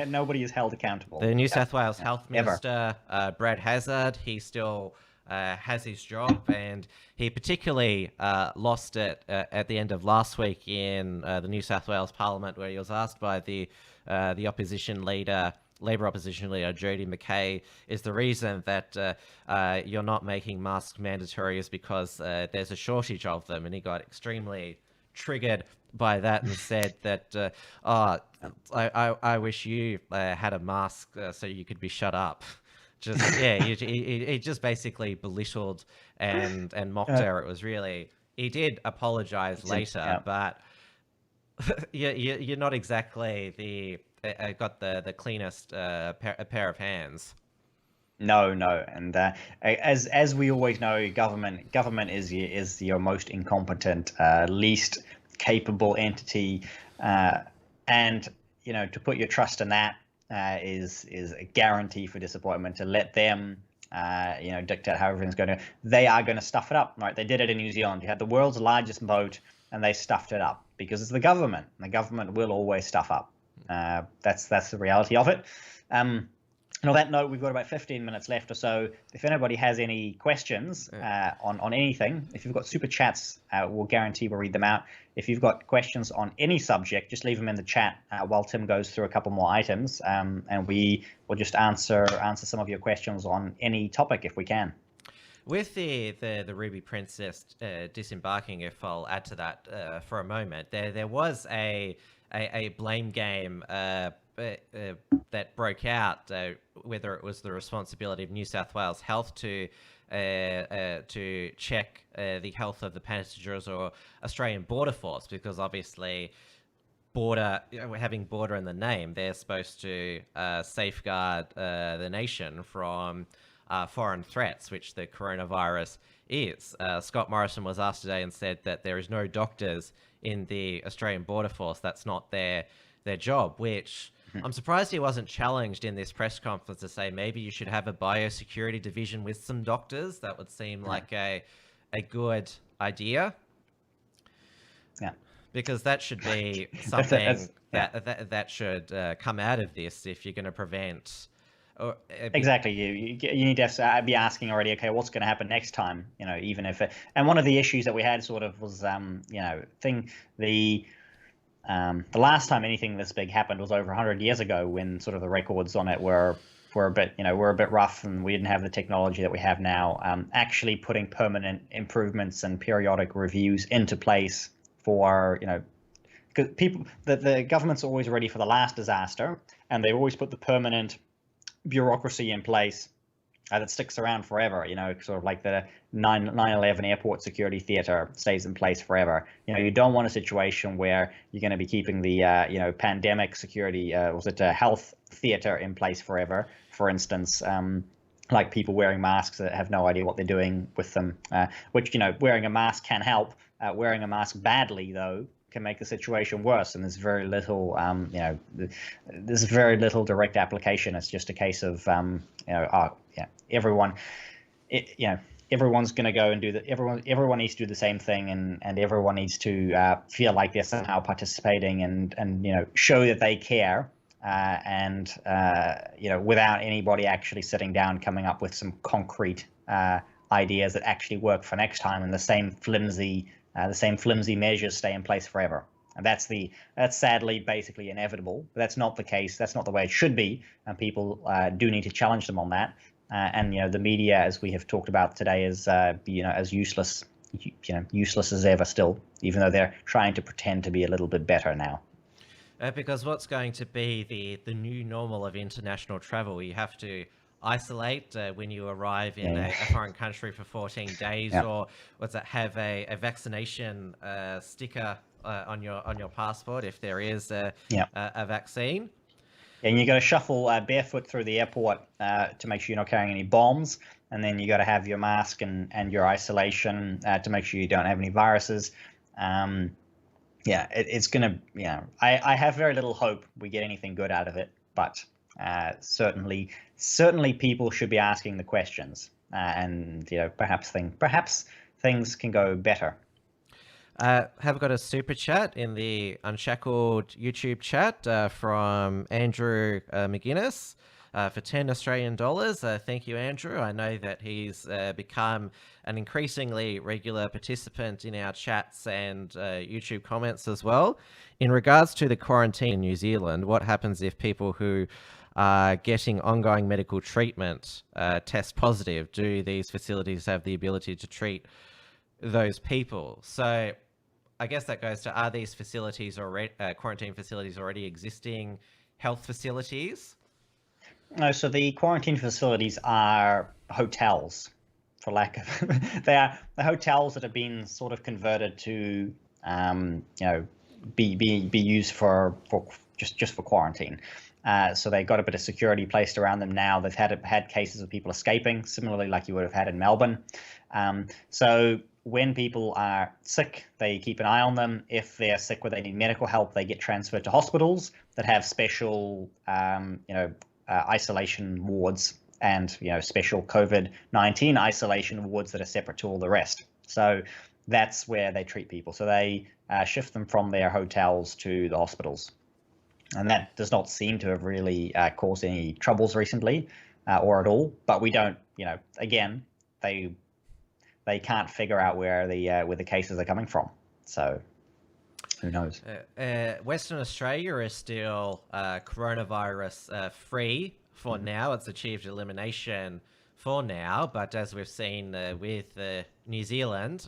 nobody is held accountable. The New South Wales Health Minister, Brad Hazzard, he still has his job, and he particularly lost it at the end of last week in the New South Wales Parliament, where he was asked by the opposition leader, Labor opposition leader Jody McKay, is the reason that you're not making masks mandatory is because there's a shortage of them, and he got extremely triggered by that and said that I wish you had a mask so you could be shut up. He just basically belittled and mocked her. It was really, he did apologize later, but you're not exactly got the cleanest pair of hands. No, and as we always know, government is your most incompetent, least capable entity, and to put your trust in that is a guarantee for disappointment. To let them dictate how everything's going to, they are going to stuff it up, right? They did it in New Zealand. You had the world's largest boat, and they stuffed it up because it's the government. And the government will always stuff up. That's the reality of it. And on that note, we've got about 15 minutes left or so. If anybody has any questions on anything, if you've got super chats, we'll guarantee we'll read them out. If you've got questions on any subject, just leave them in the chat while Tim goes through a couple more items, and we will just answer some of your questions on any topic if we can. With the Ruby Princess disembarking, if I'll add to that for a moment, there was a blame game that broke out, whether it was the responsibility of New South Wales Health to check the health of the passengers or Australian Border Force, because obviously having border in the name, they're supposed to safeguard the nation from foreign threats, which the coronavirus is. Scott Morrison was asked today and said that there is no doctors in the Australian Border Force. That's not their job, which I'm surprised he wasn't challenged in this press conference to say maybe you should have a biosecurity division with some doctors. That would seem like a good idea. Yeah. Because that should be something that should come out of this if you're going to prevent. Exactly. You need to be asking already, okay, what's going to happen next time? Even if it, and one of the issues that we had sort of was, the last time anything this big happened was over 100 years ago, when sort of the records on it were a bit rough, and we didn't have the technology that we have now. Actually putting permanent improvements and periodic reviews into place for, because the government's always ready for the last disaster, and they always put the permanent bureaucracy in place that sticks around forever, sort of like the 9/11 airport security theater stays in place forever. You don't want a situation where you're going to be keeping the pandemic security health theater in place forever, for instance, like people wearing masks that have no idea what they're doing with them, which wearing a mask can help. Wearing a mask badly, though, can make the situation worse, and there's very little direct application. It's just a case of everyone's going to go and do that. Everyone needs to do the same thing, and everyone needs to feel like they're somehow participating and show that they care, and without anybody actually sitting down coming up with some concrete ideas that actually work for next time, and the same flimsy measures stay in place forever. And that's sadly basically inevitable. But that's not the case. That's not the way it should be. And people do need to challenge them on that. And the media, as we have talked about today, is as useless as ever still, even though they're trying to pretend to be a little bit better now. Because what's going to be the new normal of international travel? You have to isolate when you arrive in a foreign country for 14 days, or have a vaccination sticker on your passport if there is a vaccine. And you got to shuffle barefoot through the airport to make sure you're not carrying any bombs, and then you got to have your mask and your isolation to make sure you don't have any viruses. It's gonna. I have very little hope we get anything good out of it, but certainly people should be asking the questions, and perhaps things can go better. Have got a super chat in the Unshackled YouTube chat from Andrew McGuinness for $10 Australian. Thank you, Andrew. I know that he's become an increasingly regular participant in our chats and YouTube comments as well. In regards to the quarantine in New Zealand, what happens if people who are getting ongoing medical treatment test positive? Do these facilities have the ability to treat those people? So I guess that goes to, are these facilities already quarantine facilities already existing health facilities? No, so the quarantine facilities are hotels, for lack of they are the hotels that have been sort of converted to be used for just for quarantine. So they got a bit of security placed around them now. They've had cases of people escaping, similarly like you would have had in Melbourne. So when people are sick, they keep an eye on them. If they're sick where they need medical help, they get transferred to hospitals that have special isolation wards and special COVID-19 isolation wards that are separate to all the rest. So that's where they treat people. So they shift them from their hotels to the hospitals. And that does not seem to have really caused any troubles recently or at all. But we don't, again, they can't figure out where the cases are coming from. So who knows? Western Australia is still coronavirus free for now. It's achieved elimination for now. But as we've seen with New Zealand,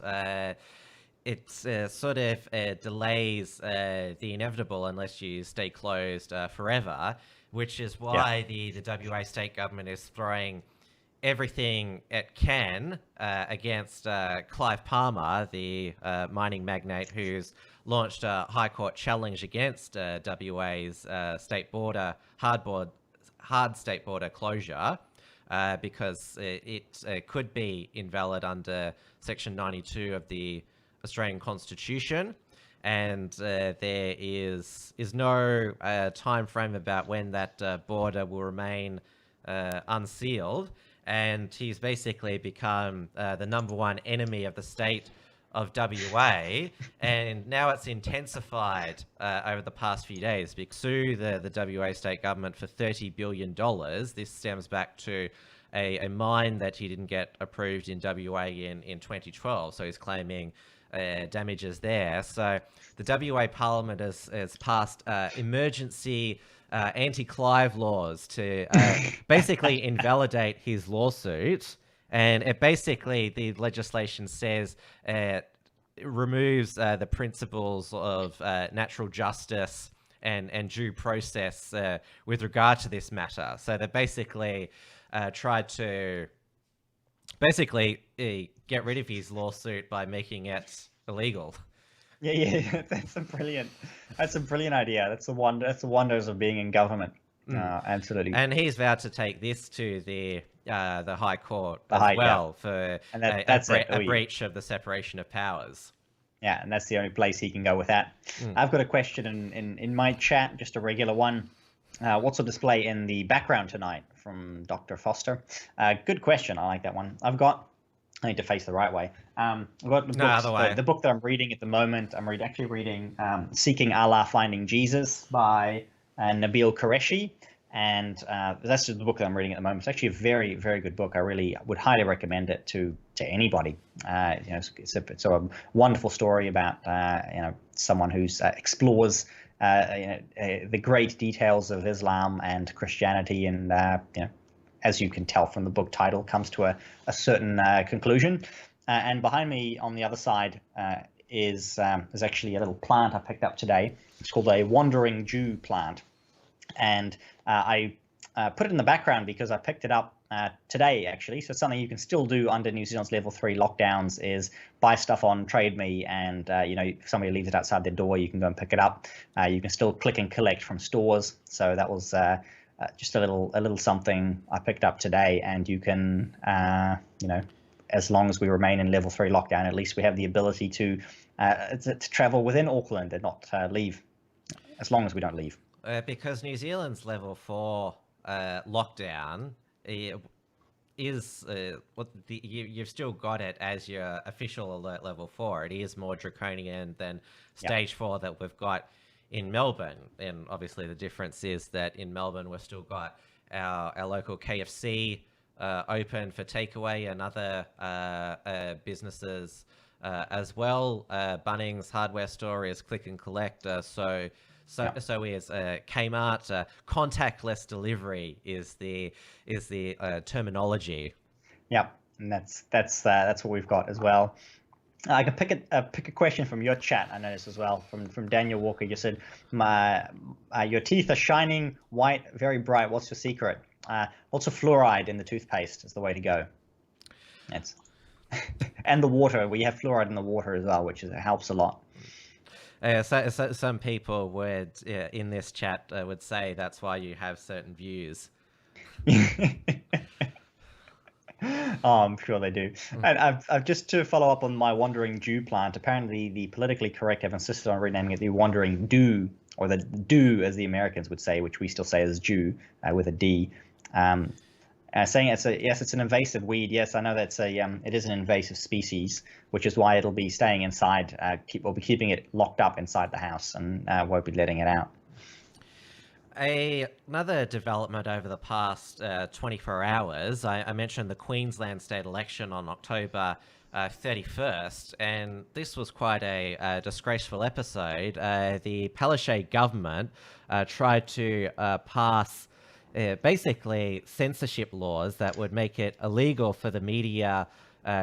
it sort of delays the inevitable unless you stay closed forever, which is why the WA state government is throwing everything it can against Clive Palmer, the mining magnate who's launched a High Court challenge against WA's hard state border closure because it could be invalid under Section 92 of the Australian Constitution, and there is no time frame about when that border will remain unsealed. And he's basically become the #1 enemy of the state of WA, and now it's intensified over the past few days. Because sued the WA state government for $30 billion. This stems back to a mine that he didn't get approved in WA in 2012. So he's claiming damages there. So the WA Parliament has passed emergency anti-Clive laws to basically invalidate his lawsuit. And the legislation says it removes the principles of natural justice and due process with regard to this matter. So they basically tried to get rid of his lawsuit by making it illegal. Yeah, that's a brilliant idea. That's the wonders of being in government. Absolutely. And he's vowed to take this to the High Court for a breach of the separation of powers. Yeah, and that's the only place he can go with that. I've got a question in my chat, just a regular one. What's on display in the background tonight from Dr. Foster? Good question. I like that one. I need to face the right way. I've got the book that I'm reading at the moment. I'm actually reading Seeking Allah, Finding Jesus by Nabil Qureshi. And that's the book that I'm reading at the moment. It's actually a very, very good book. I really would highly recommend it to to anybody. It's a wonderful story about someone who explores the great details of Islam and Christianity, and as you can tell from the book title, comes to a certain conclusion. And behind me on the other side is actually a little plant I picked up today. It's called a wandering Jew plant, and I put it in the background because I picked it up today, actually. So something you can still do under New Zealand's level 3 lockdowns is buy stuff on Trade Me, and if somebody leaves it outside their door, you can go and pick it up. You can still click and collect from stores. So that was just a little something I picked up today, and you can as long as we remain in level 3 lockdown, at least we have the ability to travel within Auckland and not leave, as long as we don't leave. Because New Zealand's level 4 lockdown is you've still got it as your official alert level 4. It is more draconian than stage 4 that we've got in Melbourne. And obviously the difference is that in Melbourne we've still got our local KFC open for takeaway, and other businesses as well. Bunnings hardware store is click and collect. So is Kmart. Contactless delivery is the terminology. Yeah, and that's what we've got as well. I can pick a question from your chat. I noticed as well from Daniel Walker. You said, your teeth are shining white, very bright. What's your secret? Also, fluoride in the toothpaste is the way to go. That's and the water. We have fluoride in the water as well, which helps a lot. So some people would in this chat would say that's why you have certain views. Oh, I'm sure they do. And I've just to follow up on my wandering Jew plant. Apparently, the politically correct have insisted on renaming it the wandering Dew, or the Dew as the Americans would say, which we still say as Jew with a D. Saying it's an invasive weed. Yes, I know it is an invasive species, which is why it'll be staying inside. We'll be keeping it locked up inside the house, and won't be letting it out. Another development over the past 24 hours, I mentioned the Queensland state election on October 31st, and this was quite a disgraceful episode. The Palaszczuk government tried to pass basically censorship laws that would make it illegal for the media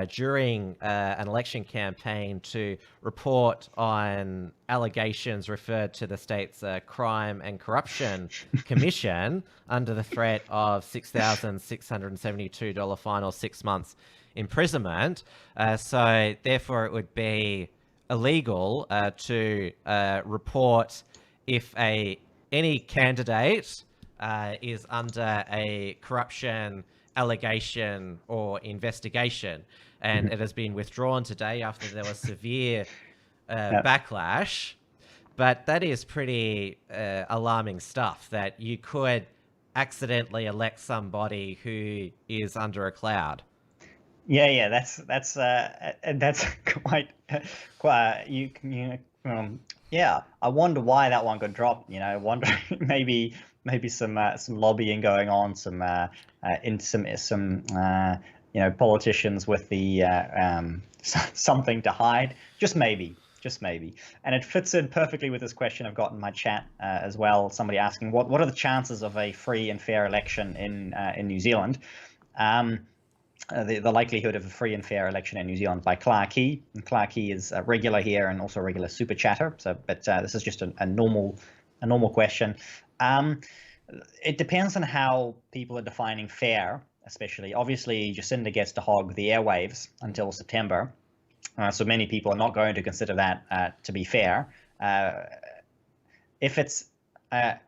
during an election campaign to report on allegations referred to the state's Crime and Corruption Commission under the threat of $6,672 fine or 6 months imprisonment. So therefore it would be illegal to report if any candidate is under a corruption allegation or investigation, and it has been withdrawn today after there was severe backlash. But that is pretty alarming stuff, that you could accidentally elect somebody who is under a cloud. Yeah, that's quite yeah. I wonder why that one got dropped. I wonder maybe some lobbying going on, some politicians with the something to hide. Just maybe. And it fits in perfectly with this question I've got in my chat as well. Somebody asking what are the chances of a free and fair election in New Zealand? The likelihood of a free and fair election in New Zealand by Clarkey. And Clarkey is a regular here and also a regular super chatter. But this is just a normal question. It depends on how people are defining fair, especially. Obviously, Jacinda gets to hog the airwaves until September. So many people are not going to consider that to be fair. If it's, I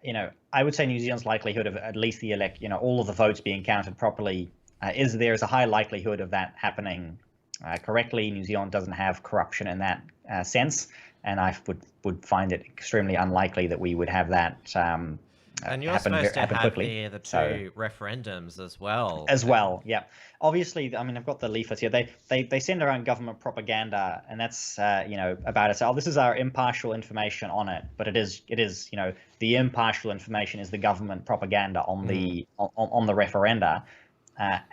would say New Zealand's likelihood of at least all of the votes being counted properly there's a high likelihood of that happening correctly. New Zealand doesn't have corruption in that sense, and I would find it extremely unlikely that we would have that and you're supposed to have quickly. the two referendums as well. Yeah. Obviously, I mean, I've got the leaflets here. They send around government propaganda, and that's about it. So this is our impartial information on it, but it is the impartial information is the government propaganda on the on the referenda,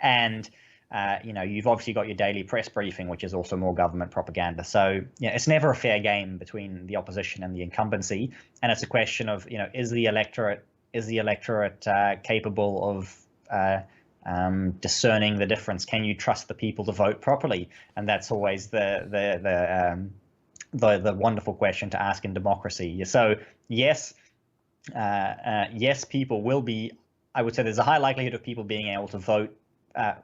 and you've obviously got your daily press briefing, which is also more government propaganda. So it's never a fair game between the opposition and the incumbency, and it's a question of is the electorate capable of discerning the difference? Can you trust the people to vote properly? And that's always the wonderful question to ask in democracy. So yes, people will be. I would say there's a high likelihood of people being able to vote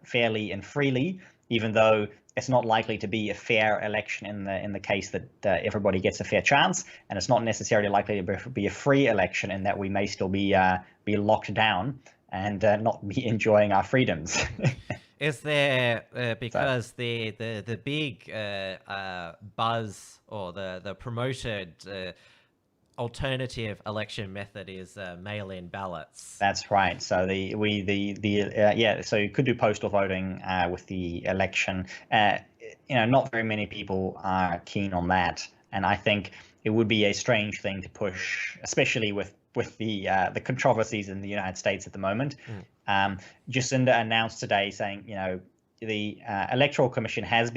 fairly and freely, even though it's not likely to be a fair election in the case that everybody gets a fair chance, and it's not necessarily likely to be a free election in that we may still be locked down and not be enjoying our freedoms. Is there because the big buzz or the promoted alternative election method is mail-in ballots? That's right. So so you could do postal voting with the election. Not very many people are keen on that, and I think it would be a strange thing to push, especially with the controversies in the United States at the moment. Jacinda announced today saying, the Electoral Commission has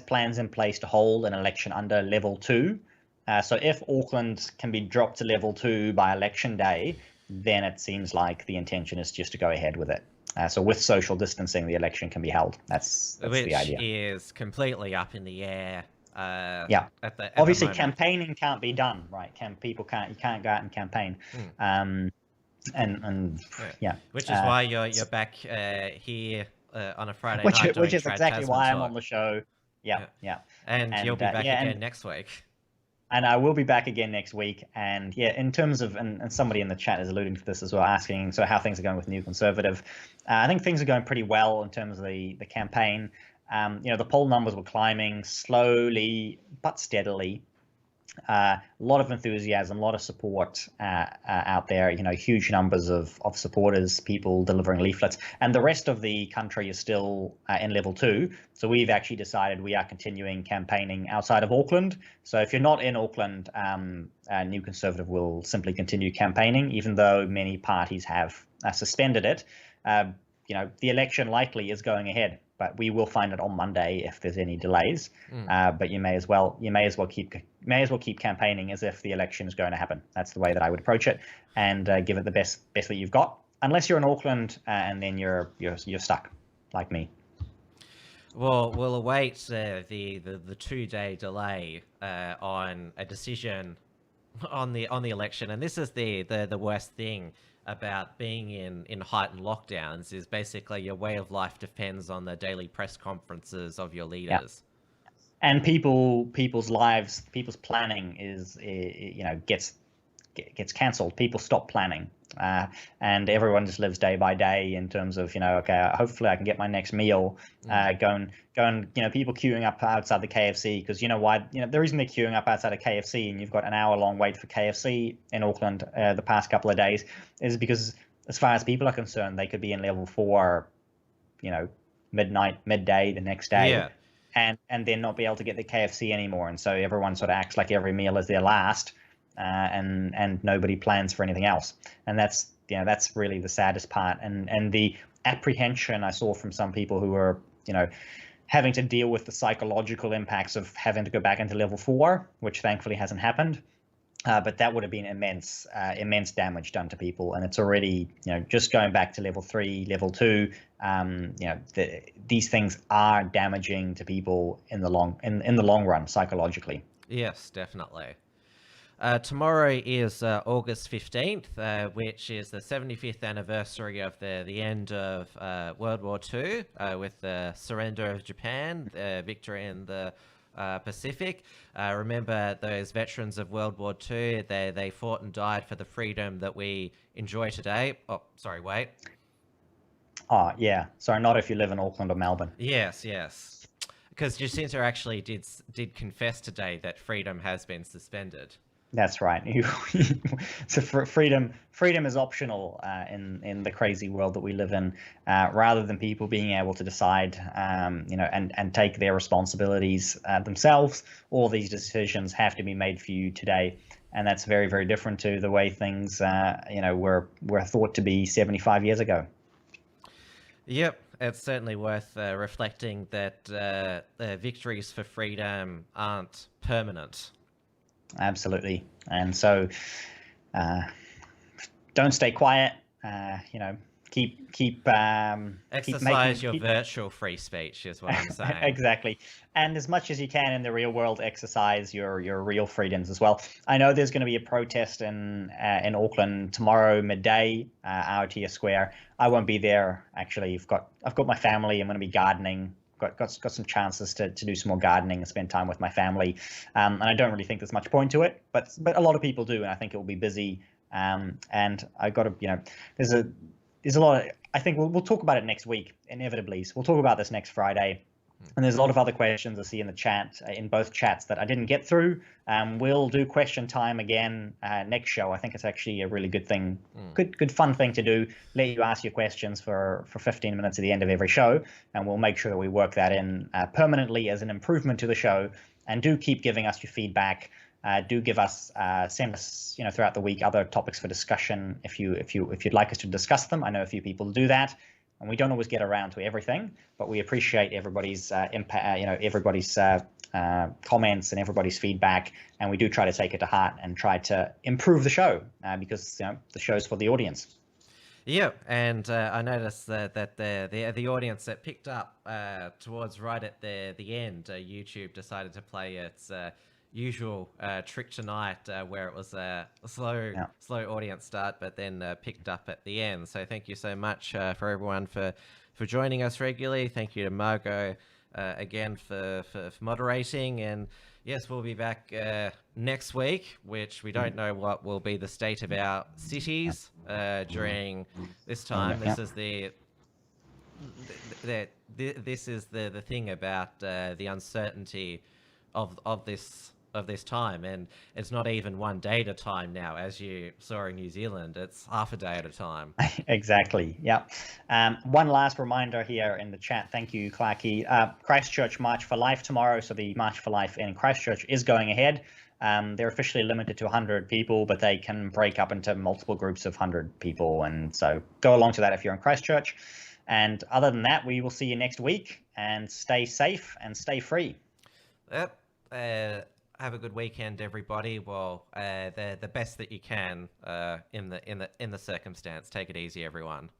plans in place to hold an election under level 2. So if Auckland can be dropped to level 2 by election day, then it seems like the intention is just to go ahead with it. So with social distancing, the election can be held. That's the idea. Which is completely up in the air. Obviously, campaigning can't be done, right? You can't go out and campaign. Which is why you're back here on a Friday night. Which is exactly Tasman why talk. I'm on the show. Yeah. And you'll be back again next week. And I will be back again next week. And in terms of, and somebody in the chat is alluding to this as well, asking, so how things are going with New Conservative. I think things are going pretty well in terms of the campaign. The poll numbers were climbing slowly but steadily. A lot of enthusiasm, a lot of support out there. Huge numbers of supporters, people delivering leaflets, and the rest of the country is still in level 2. So we've actually decided we are continuing campaigning outside of Auckland. So if you're not in Auckland, New Conservative will simply continue campaigning, even though many parties have suspended it. The election likely is going ahead, but we will find it on Monday if there's any delays. But you may as well keep campaigning as if the election is going to happen. That's the way that I would approach it, and give it the best that you've got. Unless you're in Auckland, and then you're stuck, like me. Well, we'll await the 2-day delay on a decision on the election, and this is the worst thing about being in heightened lockdowns is basically your way of life depends on the daily press conferences of your leaders. And people's lives, people's planning gets cancelled. People stop planning, and everyone just lives day by day in terms of okay, hopefully I can get my next meal. People queuing up outside the KFC because the reason they're queuing up outside of KFC and you've got an hour-long wait for KFC in Auckland the past couple of days is because as far as people are concerned, they could be in level 4, midday the next day. Yeah. And then not be able to get the KFC anymore, and so everyone sort of acts like every meal is their last, and nobody plans for anything else, and that's really the saddest part, and the apprehension I saw from some people who were having to deal with the psychological impacts of having to go back into level 4, which thankfully hasn't happened, but that would have been immense damage done to people, and it's already just going back to level 3, level 2. These things are damaging to people in the long run psychologically. Yes, definitely. Tomorrow is August 15th, which is the 75th anniversary of the end of World War II, with the surrender of Japan, victory in the Pacific. Remember those veterans of World War II, they fought and died for the freedom that we enjoy today. Oh, sorry, wait. Oh, yeah. Sorry, not if you live in Auckland or Melbourne. Yes. Because Jacinta actually did confess today that freedom has been suspended. That's right. So freedom is optional in the crazy world that we live in. Rather than people being able to decide, and take their responsibilities themselves, all these decisions have to be made for you today, and that's very, very different to the way things, were thought to be 75 years ago. Yep, it's certainly worth reflecting that victories for freedom aren't permanent. Absolutely. And so don't stay quiet. Keep Exercise your virtual free speech is what I'm saying. Exactly. And as much as you can in the real world, exercise your real freedoms as well. I know there's going to be a protest in Auckland tomorrow midday, Aotea Square. I won't be there actually. I've got my family. I'm going to be gardening. Got some chances to do some more gardening and spend time with my family. And I don't really think there's much point to it, but a lot of people do, and I think it will be busy. And I got to, there's a lot of, I think we'll talk about it next week, inevitably. So we'll talk about this next Friday. And there's a lot of other questions I see in the chat, in both chats, that I didn't get through. We'll do question time again next show. I think it's actually a really good thing, good fun thing to do. Let you ask your questions for 15 minutes at the end of every show, and we'll make sure that we work that in permanently as an improvement to the show. And do keep giving us your feedback. Do give us, send us, throughout the week other topics for discussion if you'd like us to discuss them. I know a few people do that, and we don't always get around to everything, but we appreciate everybody's impact, everybody's comments and everybody's feedback, and we do try to take it to heart and try to improve the show because the show's for the audience. Yeah, and I noticed that the audience that picked up towards right at the end, YouTube decided to play its usual trick tonight, where it was a slow audience start, but then picked up at the end. So thank you so much for everyone for joining us regularly. Thank you to Margot again for moderating, and yes, we'll be back next week, which we don't know what will be the state of our cities during this time. This is this is the thing about the uncertainty of this time, and it's not even one day at a time now, as you saw in New Zealand. It's half a day at a time. Exactly. Yeah. One last reminder here in the chat. Thank you, Clarky. Christchurch March for Life tomorrow. So the March for Life in Christchurch is going ahead. They're officially limited to 100 people, but they can break up into multiple groups of 100 people. And so go along to that if you're in Christchurch. And other than that, we will see you next week, and stay safe and stay free. Yep. Have a good weekend, everybody. Well, the best that you can in the circumstance. Take it easy, everyone.